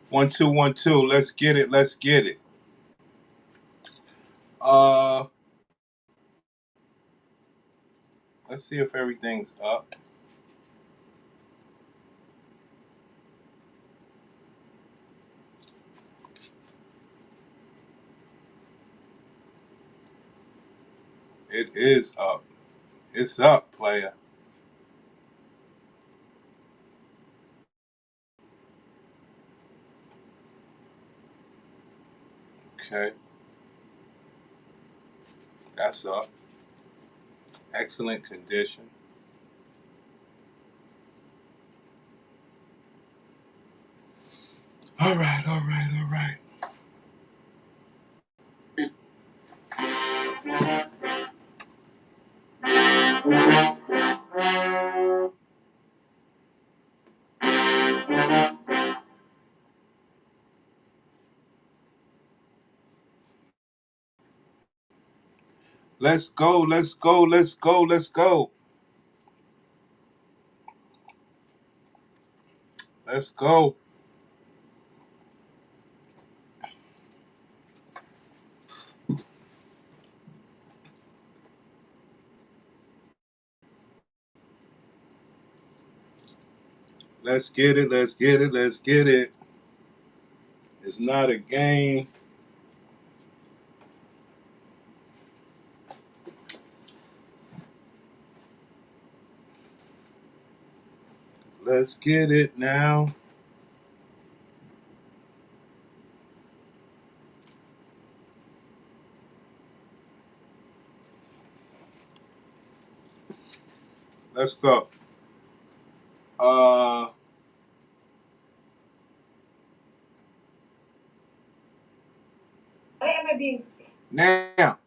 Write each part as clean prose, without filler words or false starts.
One, two, 1, 2. Let's get it. Let's get it. Uh, let's see if everything's up. It is up. It's up, player. Okay, that's up. Excellent condition. All right, all right, all right. Let's go. Let's go. Let's go. Let's go. Let's go. Let's get it. Let's get it. Let's get it. It's not a game. Let's get it now. Let's go. Uh, now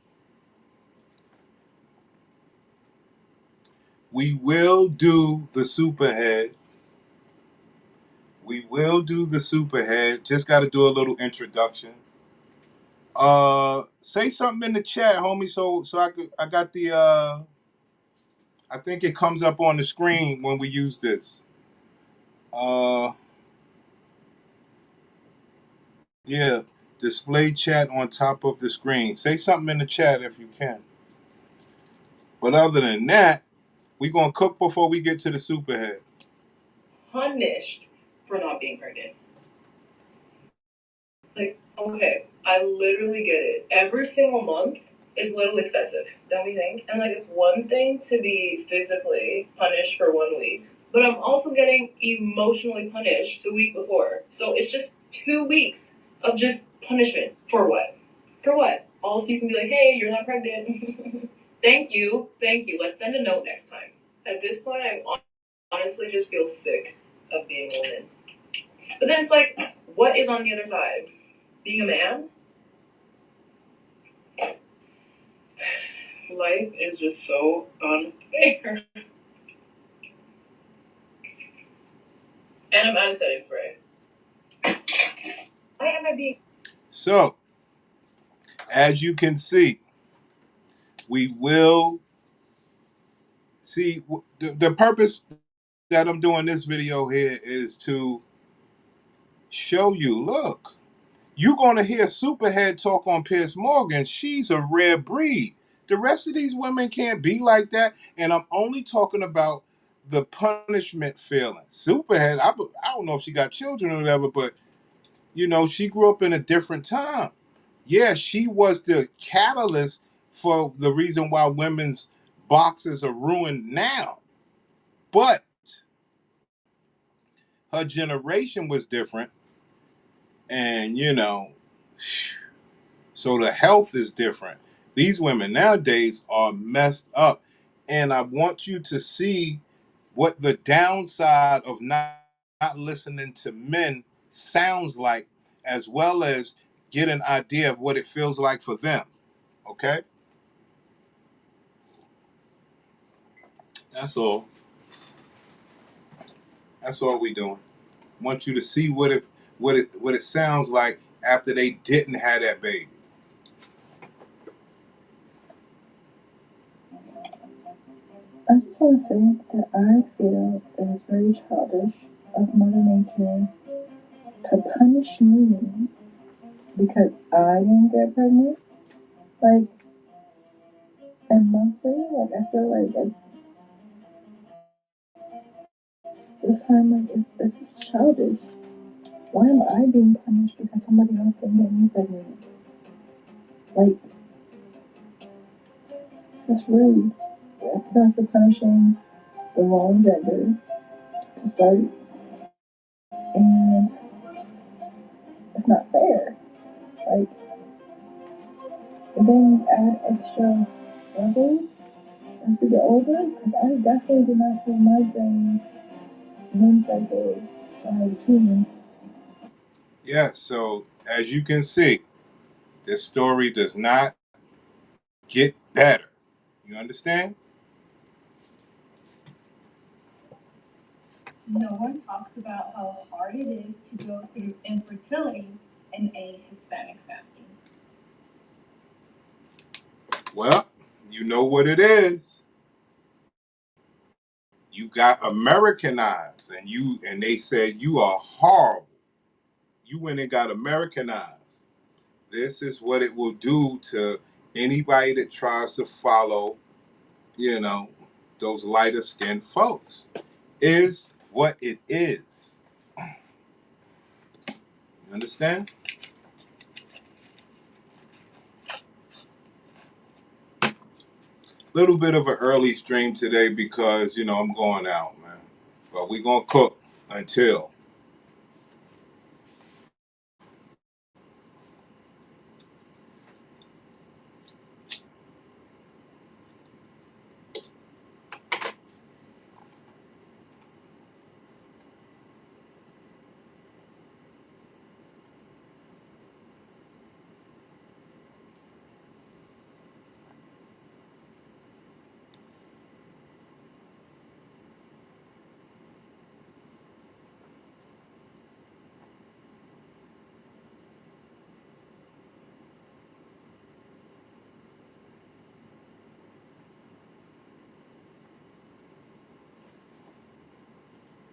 we will do the Superhead. We will do the Superhead. Just got to do a little introduction. Say something in the chat, homie. So I got the I think it comes up on the screen when we use this. Uh, yeah, display chat on top of the screen. Say something in the chat if you can. But other than that, we gonna cook before we get to the Superhead. Punished for not being pregnant. Like, okay, I literally get it. Every single month is a little excessive, don't we think? And like, it's one thing to be physically punished for 1 week, but I'm also getting emotionally punished the week before. So it's just 2 weeks of just punishment. For what? For what? Also, you can be like, hey, you're not pregnant. Thank you. Thank you. Let's send a note next time. At this point, I honestly just feel sick of being a woman. But then it's like, what is on the other side? Being a man? Life is just so unfair. And I'm out of setting spray. Why am I being. So, as you can see, we will see the purpose that I'm doing this video here is to show you, look, you're going to hear Superhead talk on Piers Morgan. She's a rare breed. The rest of these women can't be like that. And I'm only talking about the punishment feeling. Superhead, I don't know if she got children or whatever, but, she grew up in a different time. Yeah, she was the catalyst for the reason why women's boxes are ruined now. But her generation was different. And, so the health is different. These women nowadays are messed up. And I want you to see what the downside of not listening to men sounds like, as well as get an idea of what it feels like for them. Okay? That's all. That's all we doing. Want you to see what it sounds like after they didn't have that baby. I just want to say that I feel it is very childish of Mother Nature to punish me because I didn't get pregnant, like, and monthly, like, I feel like at this time, like, it's childish. Why am I being punished because somebody else didn't get me pregnant? Like, that's rude. I feel like you're punishing the wrong gender to start, and it's not fair. Like, and then add extra levels as we get older, because I definitely did not have migraine moon cycles when I was a teen. Yeah, so as you can see, this story does not get better. You understand? No one talks about how hard it is to go through infertility in a Hispanic family. Well, you know what it is. You got Americanized, and they said you are horrible. You went and got Americanized. This is what it will do to anybody that tries to follow, you know, those lighter skinned folks. Is what it is. You understand? Little bit of an early stream today because, I'm going out, man. But we going to cook until.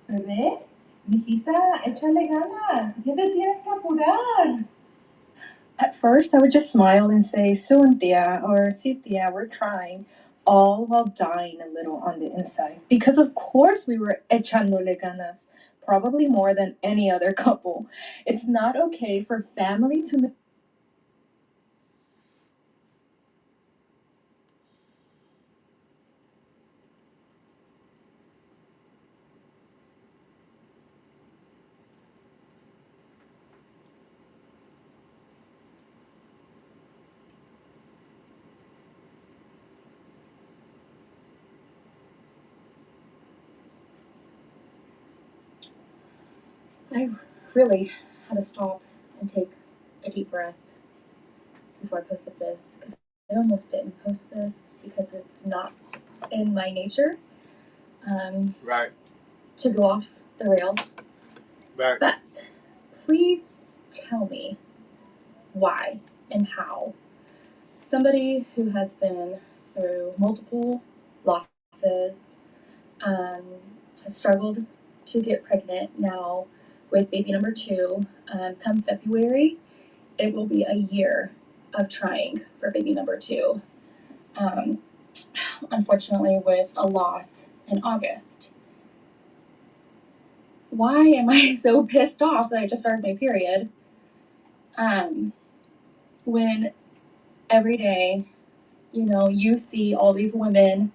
Bebé, mijita, échale ganas. ¿Qué te tienes que apurar? At first, I would just smile and say, Soon, tia, or Si, tia, we're trying, all while dying a little on the inside. Because, of course, we were echándole ganas, probably more than any other couple. It's not okay for family to. I really had to stop and take a deep breath before I posted this because I almost didn't post this because it's not in my nature Right, to go off the rails. right. But please tell me why and how somebody who has been through multiple losses um, has struggled to get pregnant now with baby number two. Come February, it will be a year of trying for baby number two. Um, Unfortunately, with a loss in August. Why am I so pissed off that I just started my period? Um, when every day, you see all these women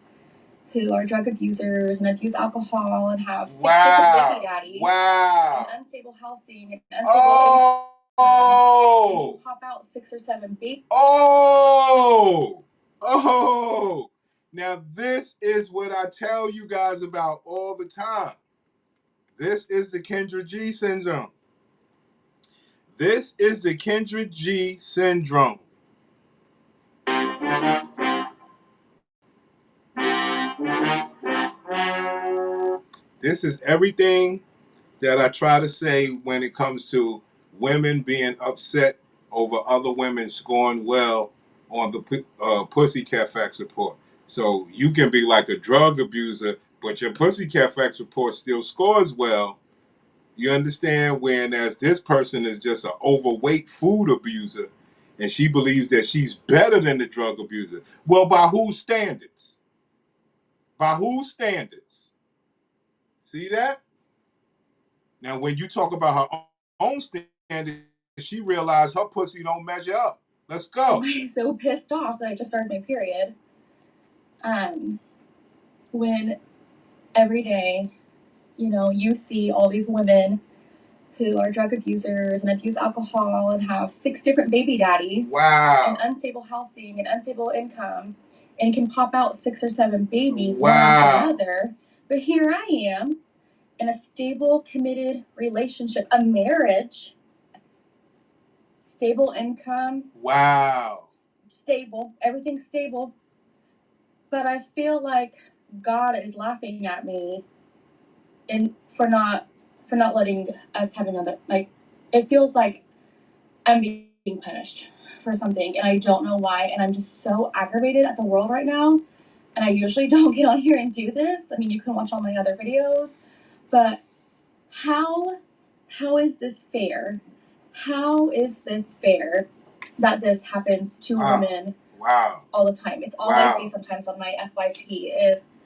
who are drug abusers and abuse alcohol and have six different baby daddies Wow. and unstable housing and Oh. and pop out 6 or 7 babies. Oh. Now, this is what I tell you guys about all the time. This is the Kendra G syndrome. This is the Kendra G syndrome. This is everything that I try to say when it comes to women being upset over other women scoring well on the Pussycat Facts report. So you can be like a drug abuser, but your Pussycat Facts report still scores well. You understand? Whereas this person is just an overweight food abuser, and she believes that she's better than the drug abuser. Well, by whose standards? By whose standards? See that? Now, when you talk about her own standards, she realized her pussy don't measure up. Let's go. I'm so pissed off that I just started my period. When every day, you see all these women who are drug abusers and abuse alcohol and have 6 different baby daddies. Wow. And unstable housing and unstable income and can pop out 6 or 7 babies Wow. one after another. But here I am in a stable, committed relationship, a marriage, stable income. Wow. Stable, everything's stable. But I feel like God is laughing at me for not letting us have another, like, it feels like I'm being punished for something and I don't know why, and I'm just so aggravated at the world right now. And I usually don't get on here and do this. I mean, you can watch all my other videos, but how is this fair? How is this fair that this happens to women all the time? It's all I see sometimes on my FYP is,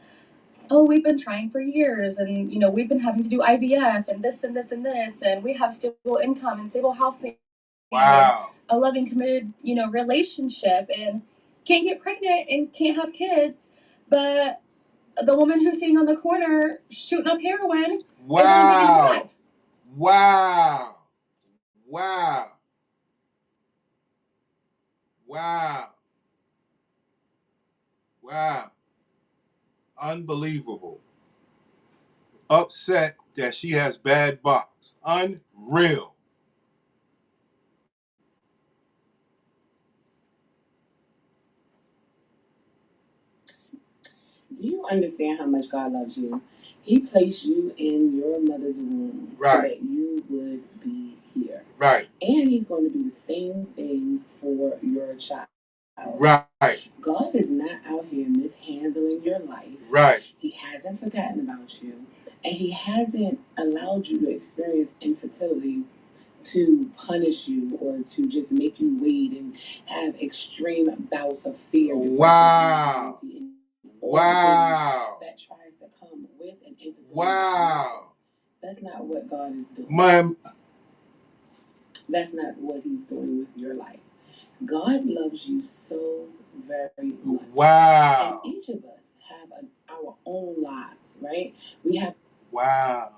oh, we've been trying for years, and we've been having to do IVF and this and this and this, and we have stable income and stable housing. Wow. A loving, committed, relationship, and can't get pregnant and can't have kids, but the woman who's sitting on the corner shooting up heroin is only making 5. Wow. Wow. Wow. Wow. Unbelievable. Upset that she has bad box. Unreal. Do you understand how much God loves you? He placed you in your mother's womb so that you would be here. Right. And he's going to do the same thing for your child. Right. God is not out here mishandling your life. Right. He hasn't forgotten about you. And he hasn't allowed you to experience infertility to punish you or to just make you wait and have extreme bouts of fear. Wow. Wow. That tries to come with an infertility. Wow. That's not what God is doing. Ma'am. That's not what he's doing with your life. God loves you so very much. Wow. And each of us have our own lives, right? We have. Wow.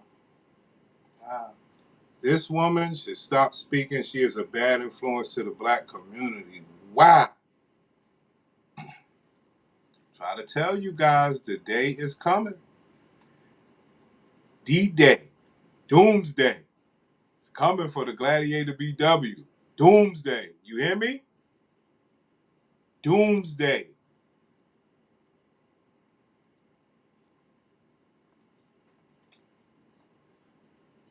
Wow. This woman should stop speaking. She is a bad influence to the black community. Wow. Try to tell you guys the day is coming. D-Day. Doomsday. It's coming for the Gladiator BW. Doomsday. You hear me? Doomsday.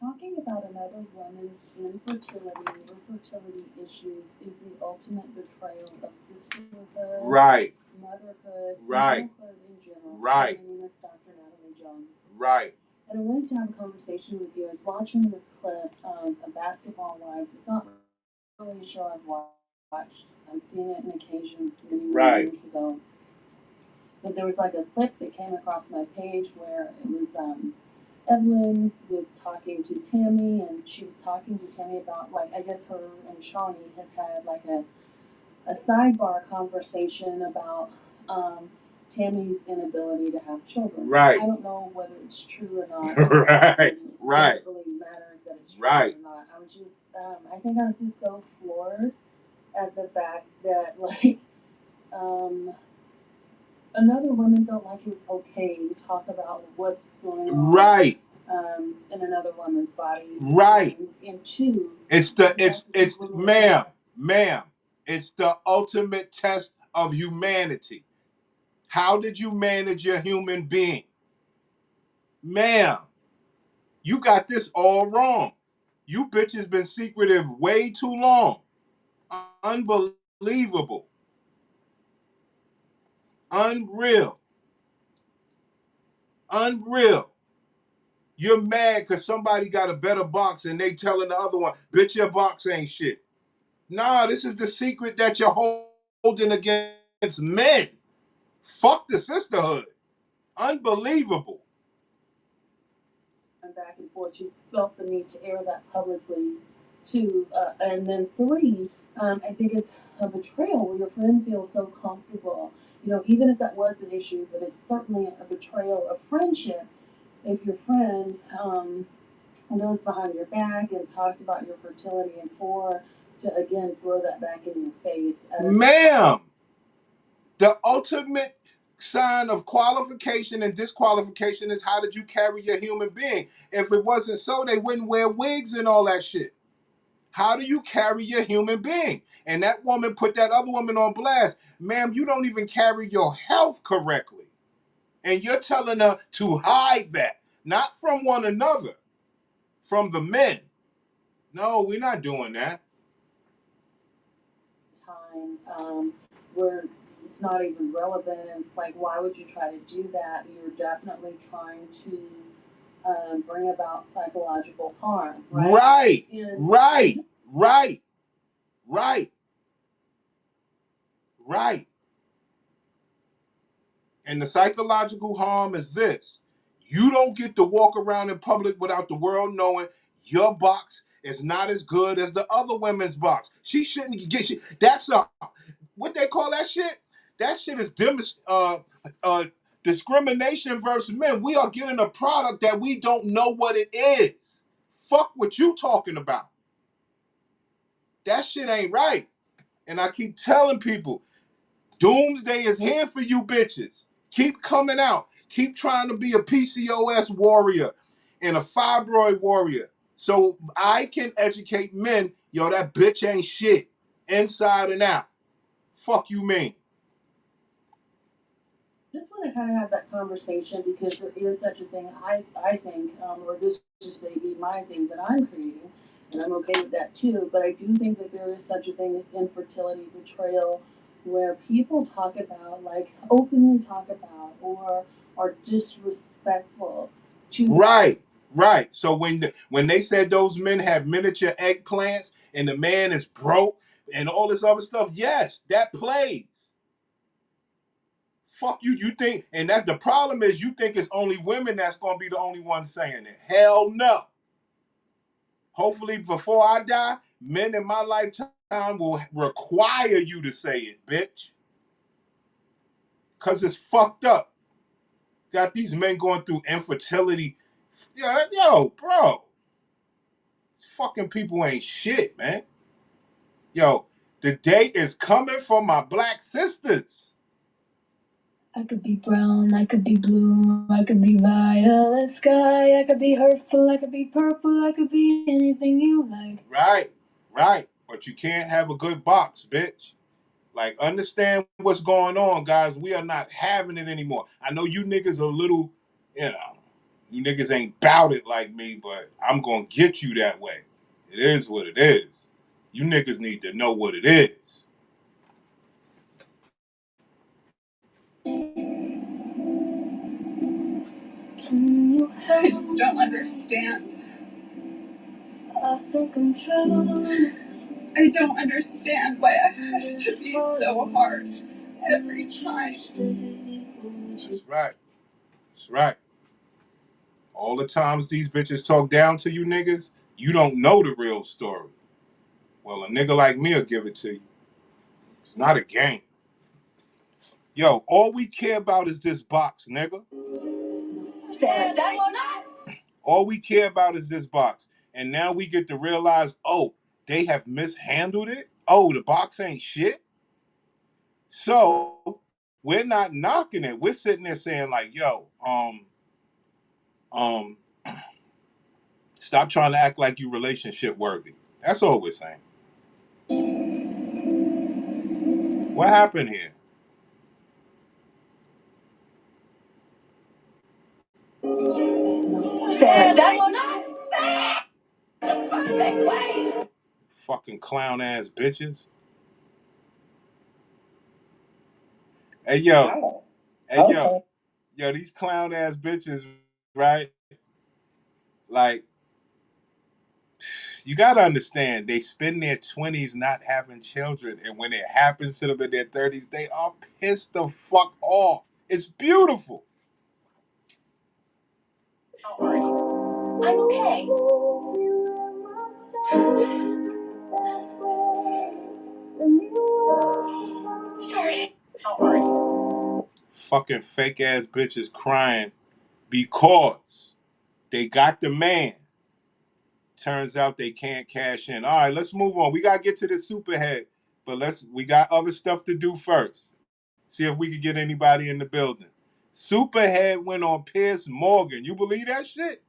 Talking about another woman's infertility or fertility issues is the ultimate betrayal of sisterhood, Right. motherhood, Right. womanhood in general. Right. My name is Dr. Natalie Jones. Right. And I wanted to have a conversation with you. I was watching this clip of a Basketball Wives. It's not really a show I've watched. I've seen it on occasion many years ago. But there was like a clip that came across my page where it was Evelyn was talking to Tammy, and she was talking to Tammy about, like, I guess her and Shawnee had like a sidebar conversation about Tammy's inability to have children. Right. I don't know whether it's true or not. Right. It Right. doesn't really matter that it's true Right. or not. I was just, I think I was just so floored at the fact that, like, another woman felt like it was okay to talk about what's going on. Right. In another woman's body. Right. And two, it's ma'am, it's the ultimate test of humanity. How did you manage your human being? Ma'am, you got this all wrong. You bitches been secretive way too long. Unbelievable. Unreal. Unreal. You're mad because somebody got a better box and they telling the other one, bitch, your box ain't shit. Nah, this is the secret that you're holding against men. Fuck the sisterhood. Unbelievable. And back and forth, you felt the need to air that publicly. Two, and then three, I think it's a betrayal where your friend feels so comfortable. You know, even if that was an issue, but it's certainly a betrayal of friendship if your friend goes behind your back and talks about your fertility and to again throw that back in your face. Ma'am, the ultimate sign of qualification and disqualification is how did you carry your human being? If it wasn't so, they wouldn't wear wigs and all that shit. How do you carry your human being? And that woman put that other woman on blast. Ma'am, you don't even carry your health correctly. And you're telling her to hide that, not from one another, from the men. No, we're not doing that. Time where it's not even relevant and like why would you try to do that? You're definitely trying to bring about psychological harm, right? Right. And the psychological harm is this. You don't get to walk around in public without the world knowing your box is not as good as the other women's box. She shouldn't get shit. That's what they call that shit? That shit is discrimination versus men. We are getting a product that we don't know what it is. Fuck what you talking about. That shit ain't right. And I keep telling people, doomsday is here for you bitches. Keep coming out. Keep trying to be a PCOS warrior and a fibroid warrior. So I can educate men, yo, that bitch ain't shit. Inside and out. Fuck you mean. Just want to kind of have that conversation because there is such a thing. I think, or this just may be my thing that I'm creating, and I'm okay with that too. But I do think that there is such a thing as infertility betrayal, where people talk about, like, openly talk about, or are disrespectful to. Right. So when they said those men have miniature eggplants and the man is broke and all this other stuff, yes, that plays. Fuck you. You think, and that's the problem is you think it's only women that's gonna be the only ones saying it. Hell no. Hopefully before I die, men in my lifetime will require you to say it, bitch. Cause it's fucked up. Got these men going through infertility. Yo, bro. Fucking people ain't shit, man. Yo, the day is coming for my black sisters. I could be brown, I could be blue, I could be violet sky, I could be hurtful, I could be purple, I could be anything you like. Right. But you can't have a good box, bitch. Like, understand what's going on, guys. We are not having it anymore. I know you niggas a little, you niggas ain't bout it like me, but I'm going to get you that way. It is what it is. You niggas need to know what it is. I just don't understand. I think I'm drowning. I don't understand why it has to be so hard every time. That's right. All the times these bitches talk down to you niggas, you don't know the real story. Well, a nigga like me will give it to you. It's not a game. Yo, all we care about is this box, nigga. All we care about is this box. And now we get to realize, oh, they have mishandled it. Oh, the box ain't shit. So we're not knocking it. We're sitting there saying, like, yo, um, stop trying to act like you relationship worthy. That's all we're saying. What happened here? Fucking clown ass bitches. Hey yo, hey yo, these clown ass bitches, right? Like, you gotta understand, they spend their 20s not having children, and when it happens to them in their 30s, they are pissed the fuck off. It's beautiful. How are you? I'm okay. Sorry. How are you? Fucking fake ass bitches crying because they got the man. Turns out they can't cash in. All right, let's move on. We gotta get to the Supahead, but we got other stuff to do first. See if we could get anybody in the building. Supahead went on Piers Morgan. You believe that shit?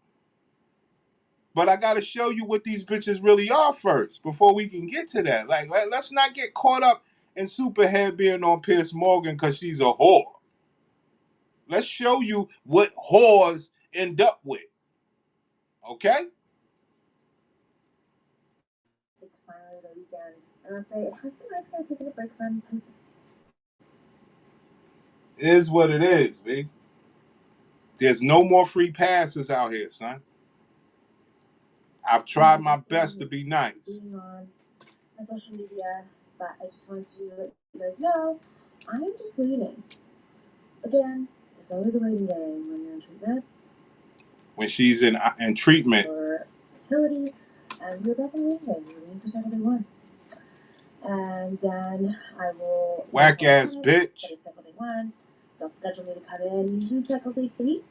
But I gotta show you what these bitches really are first before we can get to that. Like, let's not get caught up in Supahead being on Piers Morgan because she's a whore. Let's show you what whores end up with. Okay? It's finally the weekend, and I'll say it has been nice kind of taking a break from posting. It is what it is, big. There's no more free passes out here, son. I've tried my best to be nice. Being on my social media, but I just wanted to let you guys know I'm just waiting. Again, there's always a waiting game when you're in treatment. When she's in treatment. For fertility, and you're back in the game. You're waiting for Saturday 1. And then I will. Whack ass bitch. But it's cycle day 1. They'll schedule me to come in, usually cycle day 3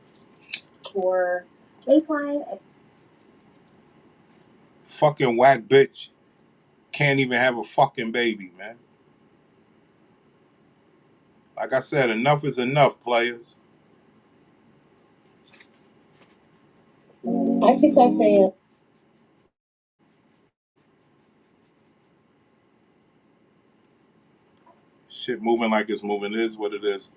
for baseline. Fucking whack bitch can't even have a fucking baby, man. Like I said, enough is enough, players. I TikTok for you. Shit moving like it's moving. It is what it is.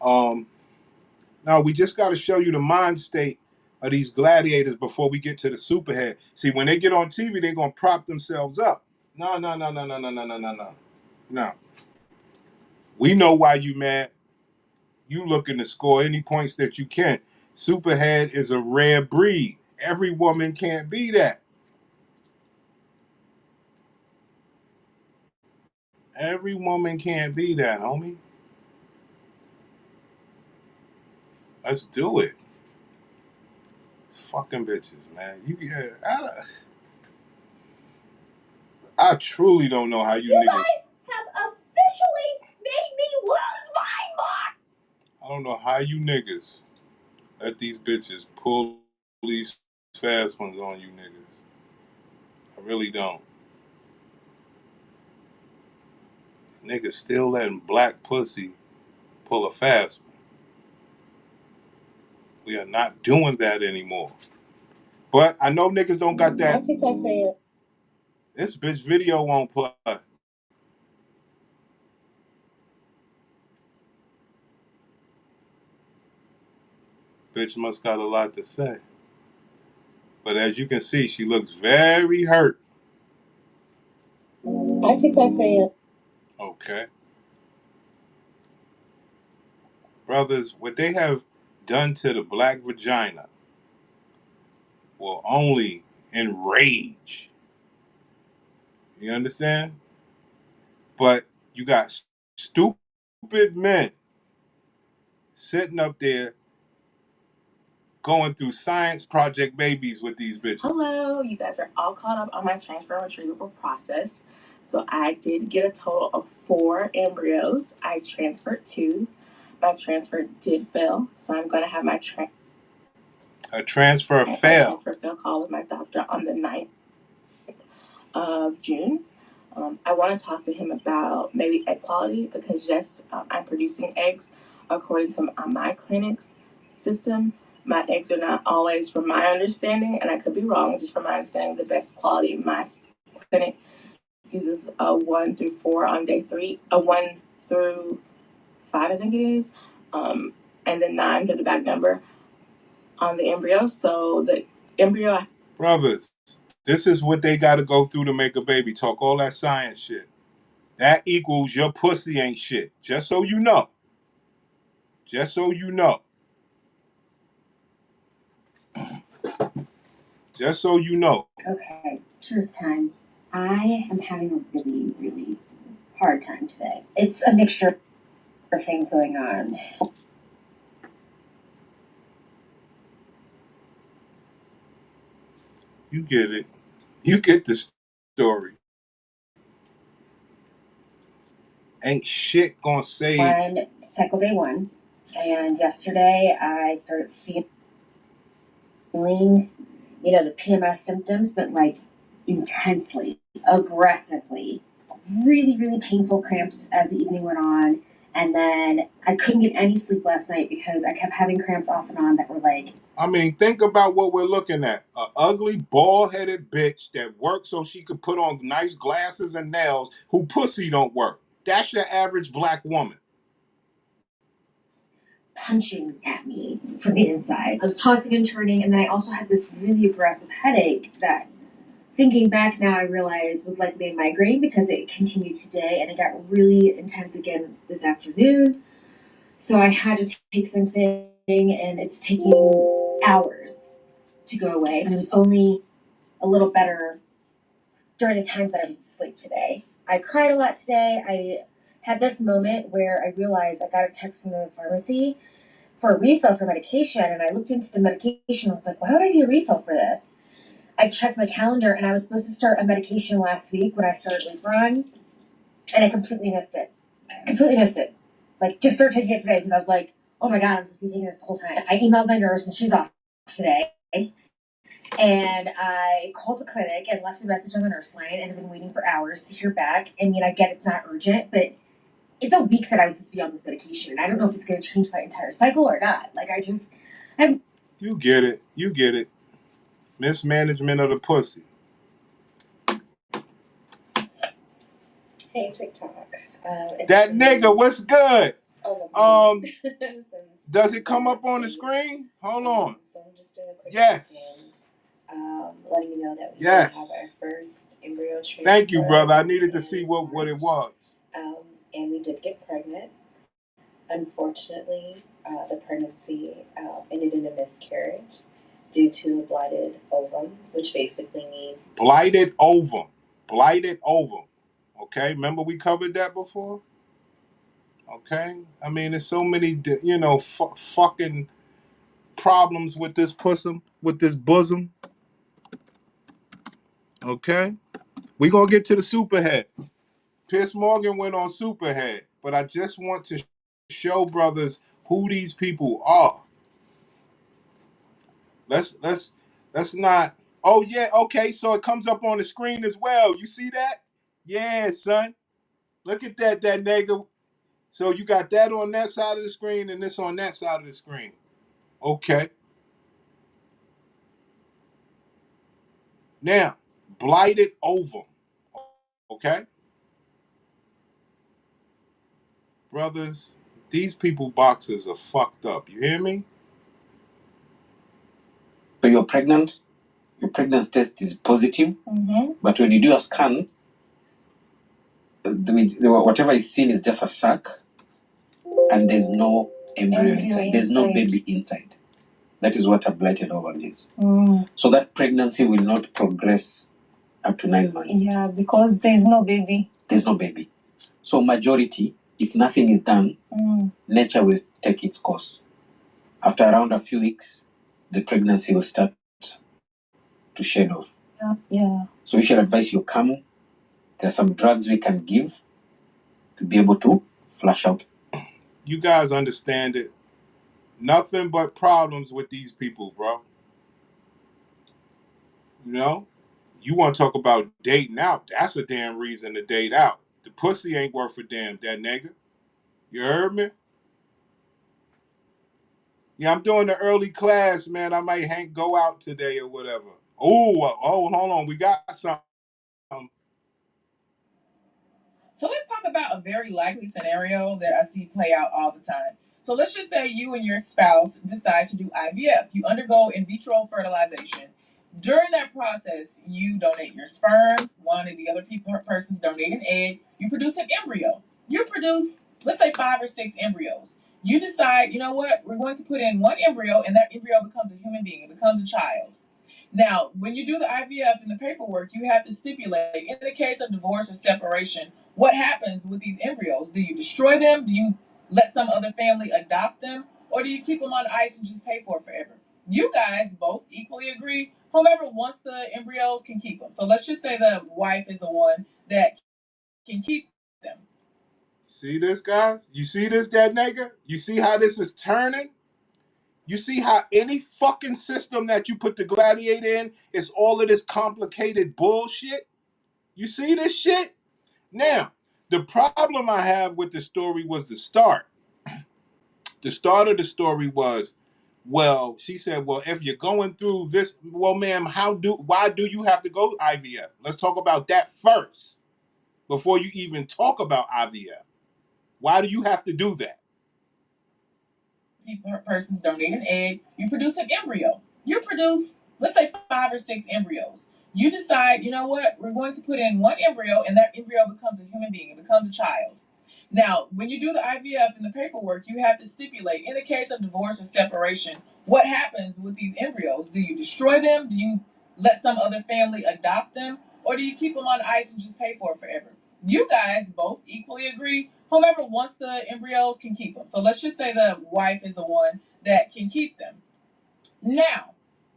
Now we just got to show you the mind state of these gladiators before we get to the Supahead. See, when they get on TV, they're gonna prop themselves up. No. No. We know why you mad. You looking to score any points that you can. Supahead is a rare breed. Every woman can't be that. Every woman can't be that, homie. Let's do it. Fucking bitches, man. I truly don't know how you niggas. Guys have officially made me lose my mind. I don't know how you niggas let these bitches pull these fast ones on you niggas. I really don't. Niggas still letting black pussy pull a fast one. We are not doing that anymore. But I know niggas don't got that. This bitch video won't play. Bitch must got a lot to say. But as you can see, she looks very hurt. I TikTok for you. Okay. Brothers, what they have done to the black vagina will only enrage. You understand? But you got stupid men sitting up there going through science project babies with these bitches. Hello, you guys are all caught up on my transfer and retrieval process. So I did get a total of 4 embryos. I transferred 2. My transfer did fail, so I'm going to have my transfer fail call with my doctor on the 9th of June. I want to talk to him about maybe egg quality because yes, I'm producing eggs according to my clinic's system. My eggs are not always, from my understanding, and I could be wrong, just from my understanding, the best quality. My clinic uses a 1 through 4 on day 3, a 1 through 5, I think it is, and then 9 to the back number on the embryo. So the embryo. Brothers, this is what they got to go through to make a baby. Talk all that science shit. That equals your pussy ain't shit. Just so you know. Just so you know. Just so you know. Okay, truth time. I am having a really, really hard time today. It's a mixture of things going on. You get it. You get the story. Ain't shit gonna save. On cycle day 1, and yesterday I started feeling, the PMS symptoms, but like intensely, aggressively, really, really painful cramps as the evening went on. And then I couldn't get any sleep last night because I kept having cramps off and on that were like. I mean, think about what we're looking at. A ugly, bald-headed bitch that works so she could put on nice glasses and nails who pussy don't work. That's your average black woman. Punching at me from the inside. I was tossing and turning, and then I also had this really aggressive headache that, thinking back now, I realized was likely a migraine because it continued today and it got really intense again this afternoon. So I had to take something, and it's taking hours to go away. And it was only a little better during the times that I was asleep today. I cried a lot today. I had this moment where I realized I got a text from the pharmacy for a refill for medication, and I looked into the medication. I was like, why would I need a refill for this? I checked my calendar, and I was supposed to start a medication last week when I started Libron, and I completely missed it. Like, just started taking it today because I was like, oh my God, I'm supposed to be taking this the whole time. I emailed my nurse, and she's off today. And I called the clinic and left a message on the nurse line, and I've been waiting for hours to hear back. I mean, I get it's not urgent, but it's a week that I was supposed to be on this medication, and I don't know if it's going to change my entire cycle or not. Like, You get it. You get it. Mismanagement of the pussy. Hey, TikTok. That nigga, what's good? Oh, Does it come up on the screen? Hold on. So I'm just doing a quick Yes. letting you know that we Yes. have our first embryo transfer. Thank you, brother. I needed to see what it was. And we did get pregnant. Unfortunately, the pregnancy ended in a miscarriage due to a blighted ovum, which basically means blighted ovum. Blighted ovum. Okay, remember we covered that before? Okay, I mean, there's so many, fucking problems with this pussy, with this bosom. Okay, we gonna get to the Supahead. Piers Morgan went on Supahead, but I just want to show brothers who these people are. Let's not. Oh yeah, okay. So it comes up on the screen as well. You see that? Yeah, son. Look at that nigga. So you got that on that side of the screen and this on that side of the screen. Okay. Now, blighted ovum. Okay? Brothers, these people boxers are fucked up. You hear me? So you're pregnant, your pregnancy test is positive, but when you do a scan, whatever is seen is just a sac, and there's no embryo inside. There's no baby inside. That is what a blighted ovum is. So that pregnancy will not progress up to 9 months. Yeah, because there's no baby. There's no baby. So majority, if nothing is done, nature will take its course. After around a few weeks, the pregnancy will start to shed off. Yeah. So we should advise you come. There are some drugs we can give to be able to flush out. You guys understand it. Nothing but problems with these people, bro. You know? You want to talk about dating out. That's a damn reason to date out. The pussy ain't worth a damn, that nigga. You heard me? Yeah, I'm doing the early class, man. I might go out today or whatever. Oh, hold on. We got something. So let's talk about a very likely scenario that I see play out all the time. So let's just say you and your spouse decide to do IVF. You undergo in vitro fertilization. During that process, you donate your sperm. One of the other persons donate an egg. You produce an embryo. You produce, let's say, 5 or 6 embryos. You decide, you know what, we're going to put in one embryo, and that embryo becomes a human being. It becomes a child. Now, when you do the IVF and the paperwork, you have to stipulate in the case of divorce or separation, what happens with these embryos? Do you destroy them? Do you let some other family adopt them? Or do you keep them on ice and just pay for it forever? You guys both equally agree. Whomever wants the embryos can keep them. So let's just say the wife is the one that can keep them. See this, guys? You see this, that nigga? You see how this is turning? You see how any fucking system that you put the gladiator in is all of this complicated bullshit? You see this shit? Now, the problem I have with the story was the start. The start of the story was, well, she said, well, if you're going through this, well, ma'am, why do you have to go IVF? Let's talk about that first before you even talk about IVF. Why do you have to do that? Persons donate an egg, you produce an embryo. You produce, let's say, 5 or 6 embryos. You decide, you know what, we're going to put in one embryo, and that embryo becomes a human being, it becomes a child. Now, when you do the IVF and the paperwork, you have to stipulate in the case of divorce or separation, what happens with these embryos? Do you destroy them? Do you let some other family adopt them? Or do you keep them on ice and just pay for it forever? You guys both equally agree. Whomever wants the embryos can keep them. So let's just say the wife is the one that can keep them. Now,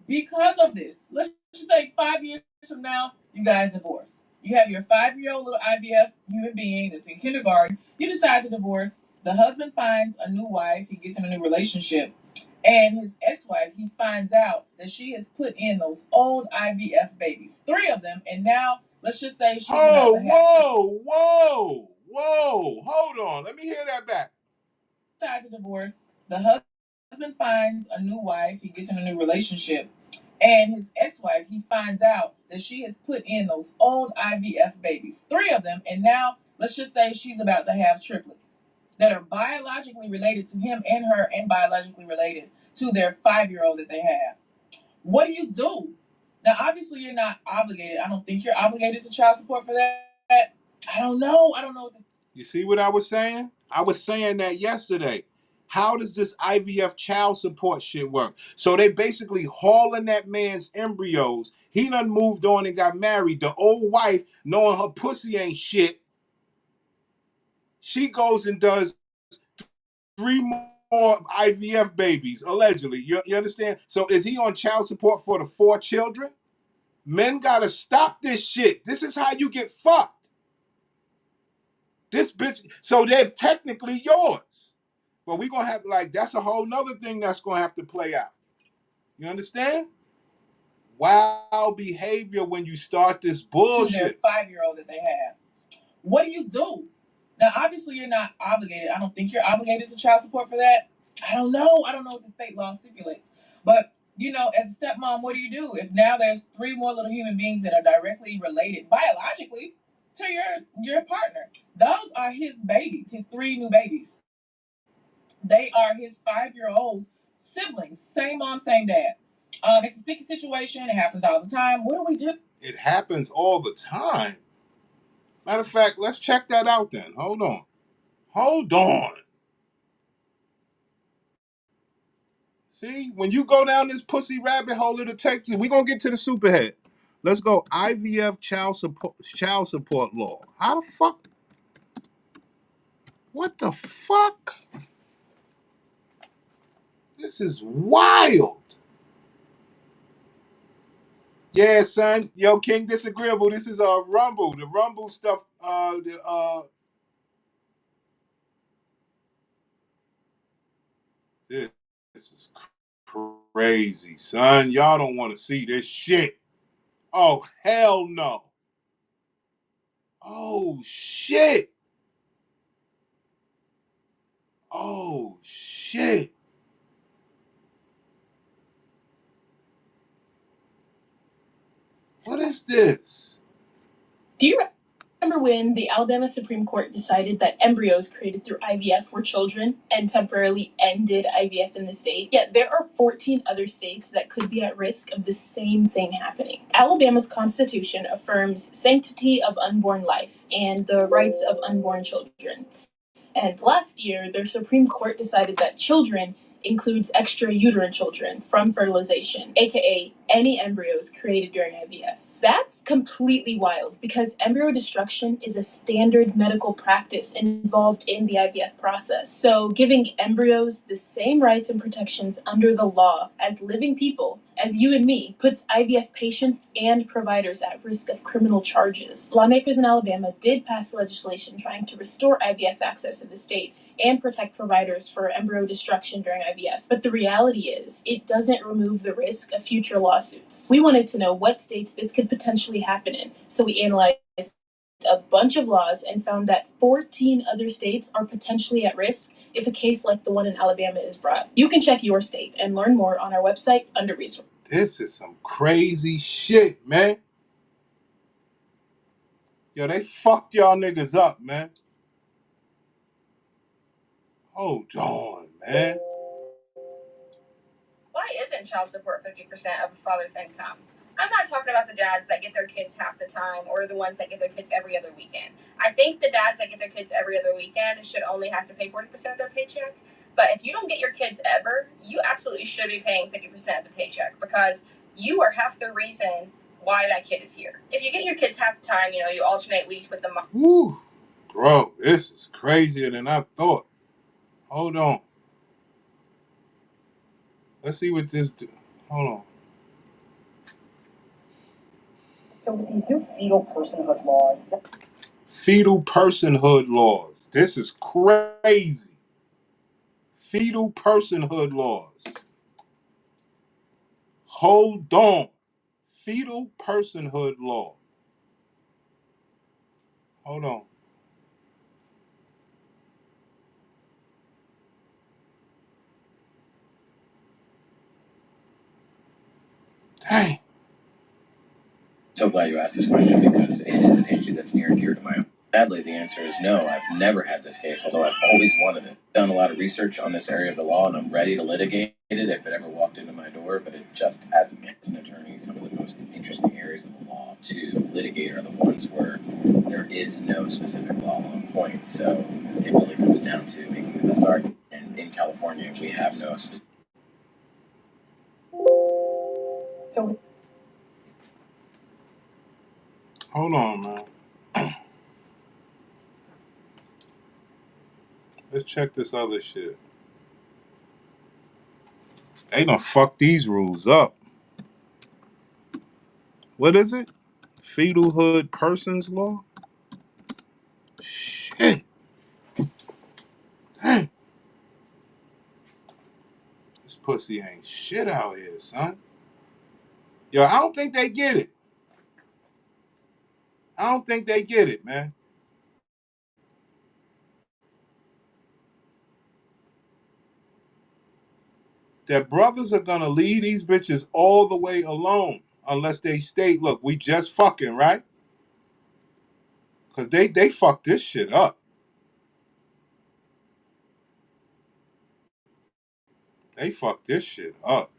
because of this, let's just say 5 years from now, you guys divorce. You have your 5-year-old little IVF human being that's in kindergarten. You decide to divorce. The husband finds a new wife. He gets in a new relationship. And his ex-wife, he finds out that she has put in those old IVF babies, 3 of them. And now, let's just say she's about to have... Whoa. Hold on. Let me hear that back. Decides to divorce. The husband finds a new wife. He gets in a new relationship. And his ex-wife, he finds out that she has put in those old IVF babies, 3 of them, and now let's just say she's about to have triplets that are biologically related to him and her and biologically related to their 5-year-old that they have. What do you do? Now, obviously, you're not obligated. I don't think you're obligated to child support for that. I don't know. You see what I was saying? I was saying that yesterday. How does this IVF child support shit work? So they basically hauling that man's embryos. He done moved on and got married. The old wife, knowing her pussy ain't shit, she goes and does 3 more IVF babies, allegedly. You understand? So is he on child support for the 4 children? Men gotta stop this shit. This is how you get fucked. This bitch, so they're technically yours. But we're going to have, that's a whole nother thing that's going to have to play out. You understand? Wild behavior when you start this bullshit. To their 5-year-old that they have. What do you do? Now, obviously, you're not obligated. I don't think you're obligated to child support for that. I don't know what the state law stipulates. But, as a stepmom, what do you do? If now there's 3 more little human beings that are directly related biologically to your partner. Those are his babies, his 3 new babies. They are his 5-year-old siblings, same mom, same dad. It's a sticky situation. It happens all the time. What do we do? It happens all the time. Matter of fact, let's check that out then. Hold on. See, when you go down this pussy rabbit hole, it'll take you. We're going to get to the Supahead. Let's go. IVF child support law. How the fuck? What the fuck? This is wild. Yeah, son. Yo, King Disagreeable. This is Rumble. The Rumble stuff. This is crazy, son. Y'all don't want to see this shit. Oh, hell no. Oh, shit. Oh, shit. What is this? Do you remember when the Alabama Supreme Court decided that embryos created through IVF were children and temporarily ended IVF in the state? Yet there are 14 other states that could be at risk of the same thing happening. Alabama's Constitution affirms sanctity of unborn life and the rights of unborn children. And last year, their Supreme Court decided that children includes extrauterine children from fertilization, aka any embryos created during IVF. That's completely wild because embryo destruction is a standard medical practice involved in the IVF process. So, giving embryos the same rights and protections under the law as living people, as you and me, puts IVF patients and providers at risk of criminal charges. Lawmakers in Alabama did pass legislation trying to restore IVF access in the state and protect providers for embryo destruction during IVF. But the reality is, it doesn't remove the risk of future lawsuits. We wanted to know what states this could potentially happen in, so we analyzed a bunch of laws and found that 14 other states are potentially at risk if a case like the one in Alabama is brought. You can check your state and learn more on our website under resources. This is some crazy shit, man. Yo, they fucked y'all niggas up, man. Hold on, man. Why isn't child support 50% of a father's income? I'm not talking about the dads that get their kids half the time or the ones that get their kids every other weekend. I think the dads that get their kids every other weekend should only have to pay 40% of their paycheck. But if you don't get your kids ever, you absolutely should be paying 50% of the paycheck because you are half the reason why that kid is here. If you get your kids half the time, you alternate weeks with the mom. Woo. Bro, this is crazier than I thought. Hold on. Let's see what this do. Hold on. So with these new fetal personhood laws. Fetal personhood laws. This is crazy. Fetal personhood laws. Hold on. Fetal personhood law. Hold on. Dang. So glad you asked this question because it is an issue that's near and dear to my own. Sadly, the answer is no. I've never had this case, although I've always wanted it. Done a lot of research on this area of the law, and I'm ready to litigate it if it ever walked into my door, but it just hasn't yet. As an attorney, some of the most interesting areas of the law to litigate are the ones where there is no specific law on point. So it really comes down to making the best argument. And in California, we have no specific. So Hold on, man. Let's check this other shit. They done fuck these rules up. What is it? Fetalhood persons law? Shit. Dang. This pussy ain't shit out here, son. Yo, I don't think they get it. I don't think they get it, man. That brothers are gonna leave these bitches all the way alone unless they state, look, we just fucking, right? Because they fucked this shit up. They fucked this shit up.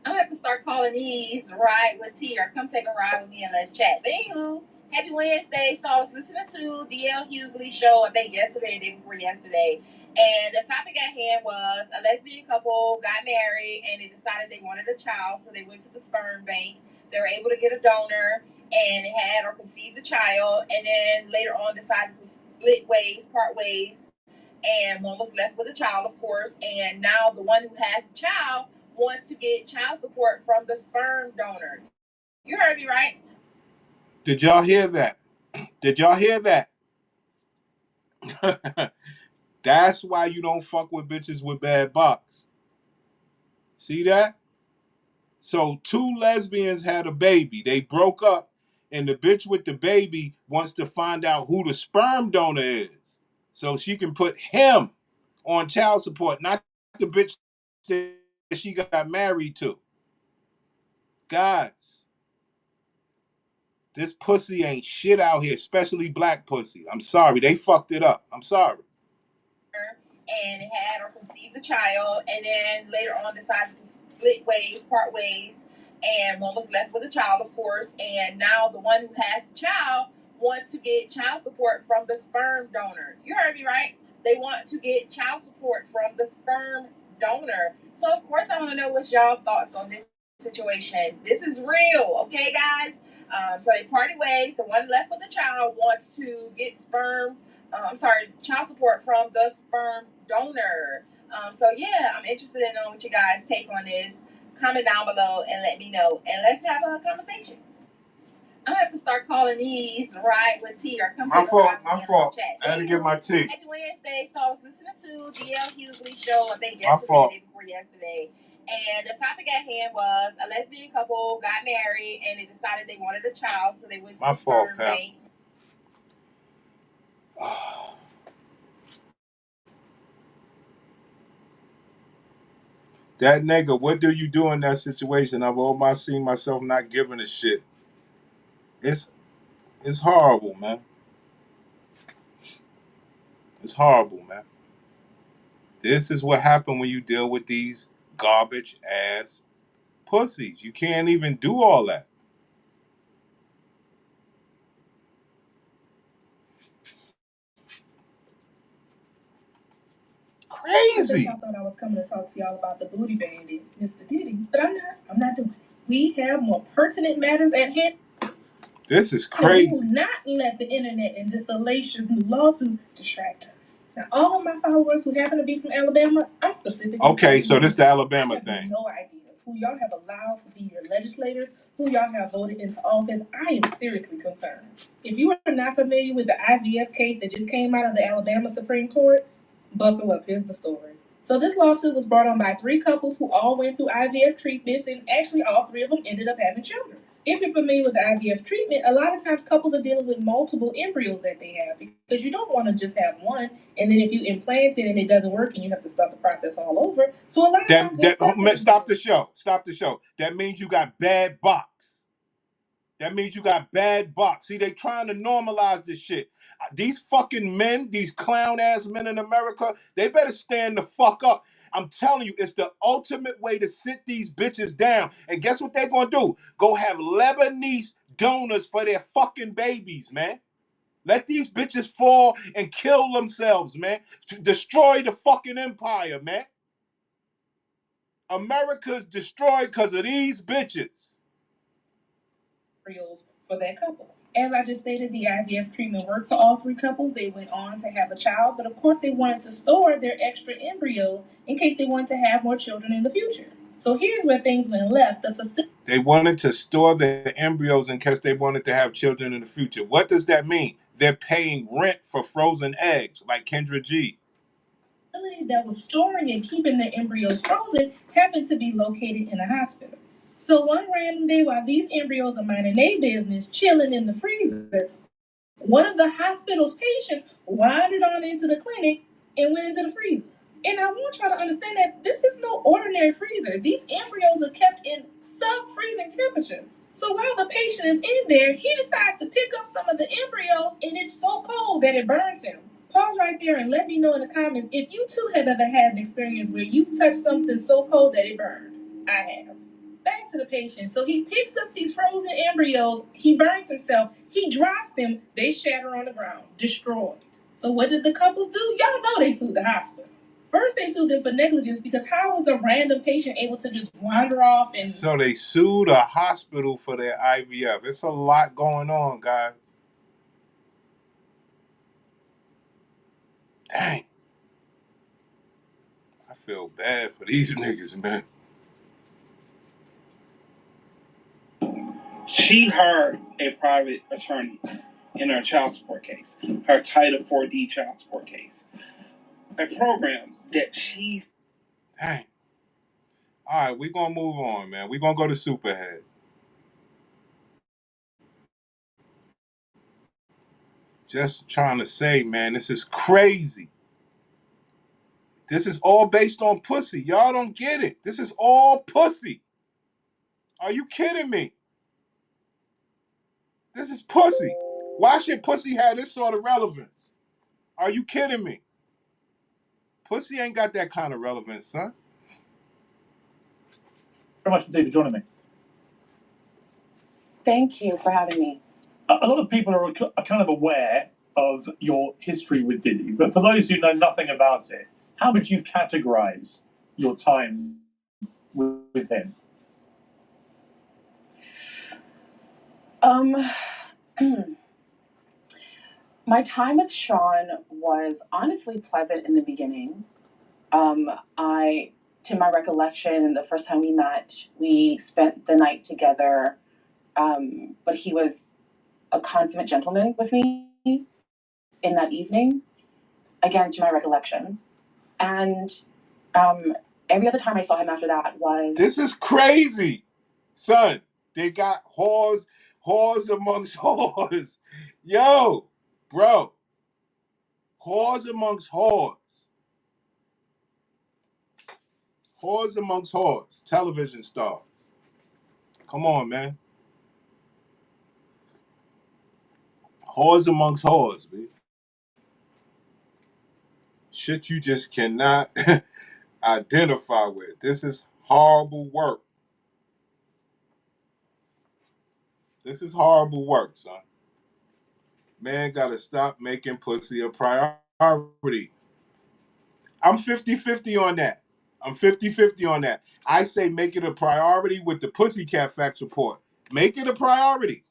I'm gonna have to start calling these Ride with T or Come Take a Ride with Me and Let's Chat. But anywho, happy Wednesday. So I was listening to DL Hughley's show, I think yesterday, the day before yesterday. And the topic at hand was a lesbian couple got married and they decided they wanted a child, so they went to the sperm bank. They were able to get a donor and had or conceived a child, and then later on decided to split ways, part ways, and one was left with a child, of course, and now the one who has the child wants to get child support from the sperm donor. You heard me right? Did y'all hear that? Did y'all hear that? That's why you don't fuck with bitches with bad box. See that? So 2 lesbians had a baby. They broke up, and the bitch with the baby wants to find out who the sperm donor is, so she can put him on child support, not the bitch that she got married to. Guys, this pussy ain't shit out here, especially black pussy. I'm sorry, they fucked it up. I'm sorry. And had or conceived a child, and then later on decided to split ways, part ways, and one was left with a child, of course, and now the one who has the child wants to get child support from the sperm donor. You heard me right? they want to get child support from the sperm donor. So of course I want to know what y'all thoughts on this situation. This is real, okay, guys? So they parted ways. The one left with the child wants to get child support from the sperm donor. So yeah, I'm interested in knowing what you guys take on this. Comment down below and let me know, and let's have a conversation. I'm gonna have to start calling these Ride with T or come My to the fault. Ride My with T fault. chat. I had to get my tea. Happy Wednesday. So I was listening to DL Hughley show, I think My yesterday, fault. the day before yesterday. And the topic at hand was a lesbian couple got married and they decided they wanted a child, so they went to My the fault, sperm pal. bank. That nigga, what do you do in that situation? I've almost seen myself not giving a shit. It's horrible, man. It's horrible, man. This is what happened when you deal with these garbage ass pussies. You can't even do all that. Crazy. I thought I was coming to talk to y'all about the booty bandit, Mr. Diddy, but I'm not. I'm not doing it. We have more pertinent matters at hand. This is And we crazy. will not let the internet and this salacious new lawsuit distract us. Now, all of my followers who happen to be from Alabama, I'm specifically. Okay, so this the Alabama I have thing. no idea who y'all have allowed to be your legislators, who y'all have voted into office. I am seriously concerned. If you are not familiar with the IVF case that just came out of the Alabama Supreme Court, buckle up. Here's the story. So this lawsuit was brought on by 3 couples who all went through IVF treatments, and actually all 3 of them ended up having children. If you're familiar with the IVF treatment, a lot of times couples are dealing with multiple embryos that they have because you don't want to just have one, and then if you implant it and it doesn't work, and you have to start the process all over. So a lot of times, stop the show. Stop the show. That means you got bad box. That means you got bad box. See, they trying to normalize this shit. These fucking men, these clown ass men in America, they better stand the fuck up. I'm telling you, it's the ultimate way to sit these bitches down. And guess what they're gonna do? Go have Lebanese donors for their fucking babies, man. Let these bitches fall and kill themselves, man. Destroy the fucking empire, man. America's destroyed because of these bitches. For that couple. As I just stated, the IVF treatment worked for all 3 couples. They went on to have a child, but of course they wanted to store their extra embryos in case they wanted to have more children in the future. So here's where things went left. They wanted to store their embryos in case they wanted to have children in the future. What does that mean? They're paying rent for frozen eggs, like Kendra G. That was storing and keeping their embryos frozen happened to be located in a hospital. So one random day while these embryos are minding their business, chilling in the freezer, one of the hospital's patients wandered on into the clinic and went into the freezer. And I want y'all to understand that this is no ordinary freezer. These embryos are kept in sub-freezing temperatures. So while the patient is in there, he decides to pick up some of the embryos, and it's so cold that it burns him. Pause right there and let me know in the comments if you too have ever had an experience where you touched something so cold that it burned. I have. Back to the patient. So he picks up these frozen embryos, he burns himself, he drops them, they shatter on the ground, destroyed. So what did the couples do? Y'all know they sued the hospital. First they sued them for negligence because how was a random patient able to just wander off and... So they sued a hospital for their IVF. It's a lot going on, guys. Dang. I feel bad for these niggas, man. She hired a private attorney in her child support case, her Title 4D child support case. A program that she's... Dang. All right, we're going to move on, man. We're going to go to Supahead. Just trying to say, man, this is crazy. This is all based on pussy. Y'all don't get it. This is all pussy. Are you kidding me? This is pussy. Why should pussy have this sort of relevance? Are you kidding me? Pussy ain't got that kind of relevance, son. Very much indeed for joining me. Thank you for having me. A lot of people are kind of aware of your history with Diddy, but for those who know nothing about it, how would you categorize your time with him? My time with Sean was honestly pleasant in the beginning. To my recollection, the first time we met, we spent the night together, but he was a consummate gentleman with me in that evening, again, to my recollection. And every other time I saw him after that was... This is crazy, son. They got whores amongst whores. Yo, bro. Whores amongst whores. Whores amongst whores. Television stars. Come on, man. Whores amongst whores, man. Shit you just cannot identify with. This is horrible work. This is horrible work, son. Man gotta stop making pussy a priority. I'm 50-50 on that. I'm 50-50 on that. I say make it a priority with the Pussycat Facts report. Make it a priority.